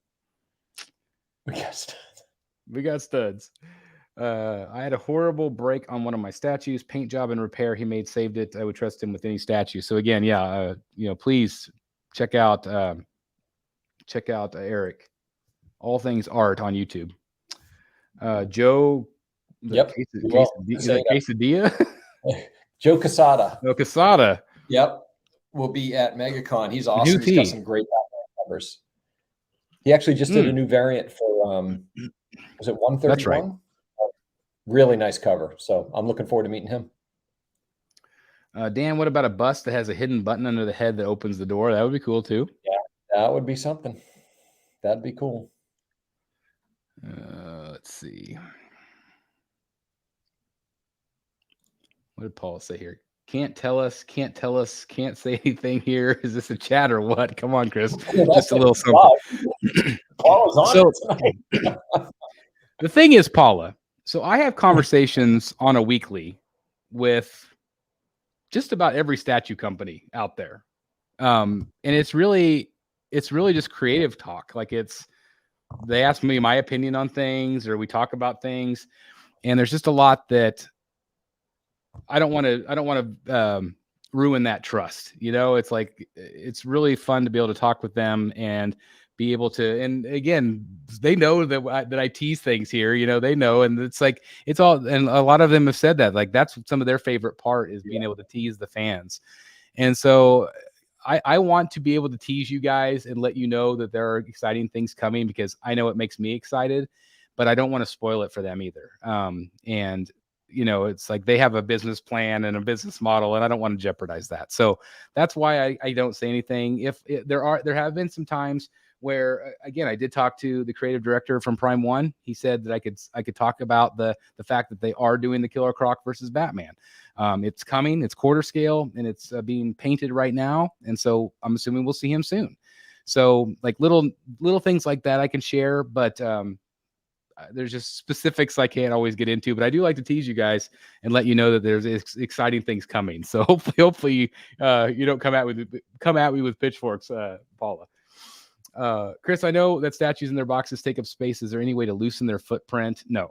We got studs. I had a horrible break on one of my statues. Paint job and repair he made saved it. I would trust him with any statue. So again, yeah, please check out Eric. All Things Art on YouTube. Joe. Yep. Quesadilla? Joe Quesada. No, Quesada. Yep. Will be at MegaCon. He's awesome. He's got some great covers. He actually just did a new variant for was it 131? That's right. Really nice cover. So I'm looking forward to meeting him. Dan, what about a bust that has a hidden button under the head that opens the door? That would be cool too. Yeah, that would be something. That'd be cool. Let's see. What did Paul say here? Can't tell us, can't say anything here. Is this a chat or what? Come on, Chris. Just a little something. Paula's on it. The thing is, Paula, so I have conversations on a weekly with just about every statue company out there. And it's really just creative talk. Like they ask me my opinion on things, or we talk about things, and there's just a lot that I don't want to ruin that trust. It's like, it's really fun to be able to talk with them and be able to, and again, they know that I tease things here, they know, and it's like, it's all, and a lot of them have said that, like, that's some of their favorite part is being able to tease the fans. And so I want to be able to tease you guys and let you know that there are exciting things coming, because I know it makes me excited, but I don't want to spoil it for them either. And it's like they have a business plan and a business model, and I don't want to jeopardize that. So that's why I don't say anything. If there have been some times where, again, I did talk to the creative director from Prime One. He said that I could talk about the fact that they are doing the Killer Croc versus Batman. It's coming. It's quarter scale, and it's being painted right now. And so I'm assuming we'll see him soon. So like little things like that I can share, but there's just specifics I can't always get into, but I do like to tease you guys and let you know that there's exciting things coming. So hopefully you don't come at me with pitchforks, Paula. Chris, I know that statues in their boxes take up space. Is there any way to loosen their footprint? No,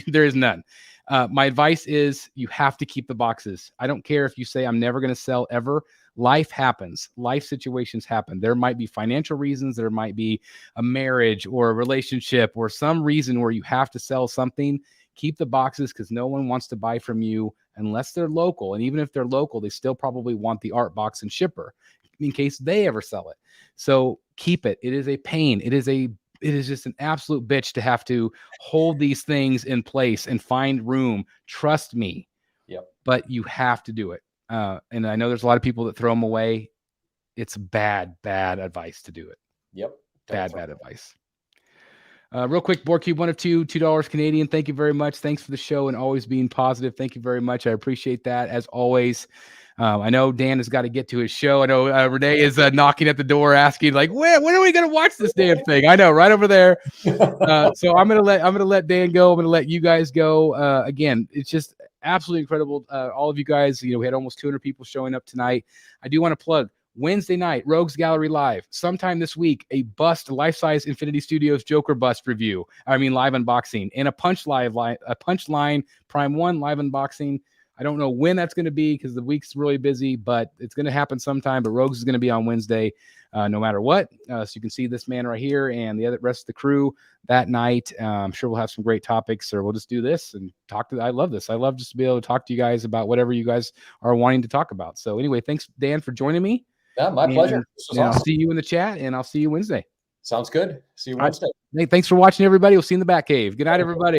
there is none. My advice is you have to keep the boxes. I don't care if you say I'm never going to sell ever. Life happens. Life situations happen. There might be financial reasons. There might be a marriage or a relationship or some reason where you have to sell something. Keep the boxes because no one wants to buy from you unless they're local. And even if they're local, they still probably want the art box and shipper in case they ever sell it. So keep it. It is a pain. It is just an absolute bitch to have to hold these things in place and find room. Trust me. Yep. But you have to do it. And I know there's a lot of people that throw them away. It's bad advice to do it. Yep. Bad advice. Real quick, Board Cube 1 of 2, $2 Canadian. Thank you very much. Thanks for the show and always being positive. Thank you very much. I appreciate that as always. I know Dan has got to get to his show. I know Renee is knocking at the door asking like, when are we going to watch this damn thing? I know, right over there. So I'm going to let Dan go. I'm going to let you guys go. Again, it's just absolutely incredible. All of you guys, we had almost 200 people showing up tonight. I do want to plug Wednesday night, Rogues Gallery Live. Sometime this week, a bust, life-size Infinity Studios Joker bust review. Live unboxing and a Punchline Prime 1 live unboxing. I don't know when that's going to be because the week's really busy, but it's going to happen sometime. But Rogues is going to be on Wednesday, no matter what. So you can see this man right here and the rest of the crew that night. I'm sure we'll have some great topics, or we'll just do this and talk I love this. I love just to be able to talk to you guys about whatever you guys are wanting to talk about. So anyway, thanks, Dan, for joining me. Yeah, my pleasure. Awesome. I'll see you in the chat, and I'll see you Wednesday. Sounds good. See you Wednesday. Hey, thanks for watching, everybody. We'll see you in the Batcave. Good night, everybody.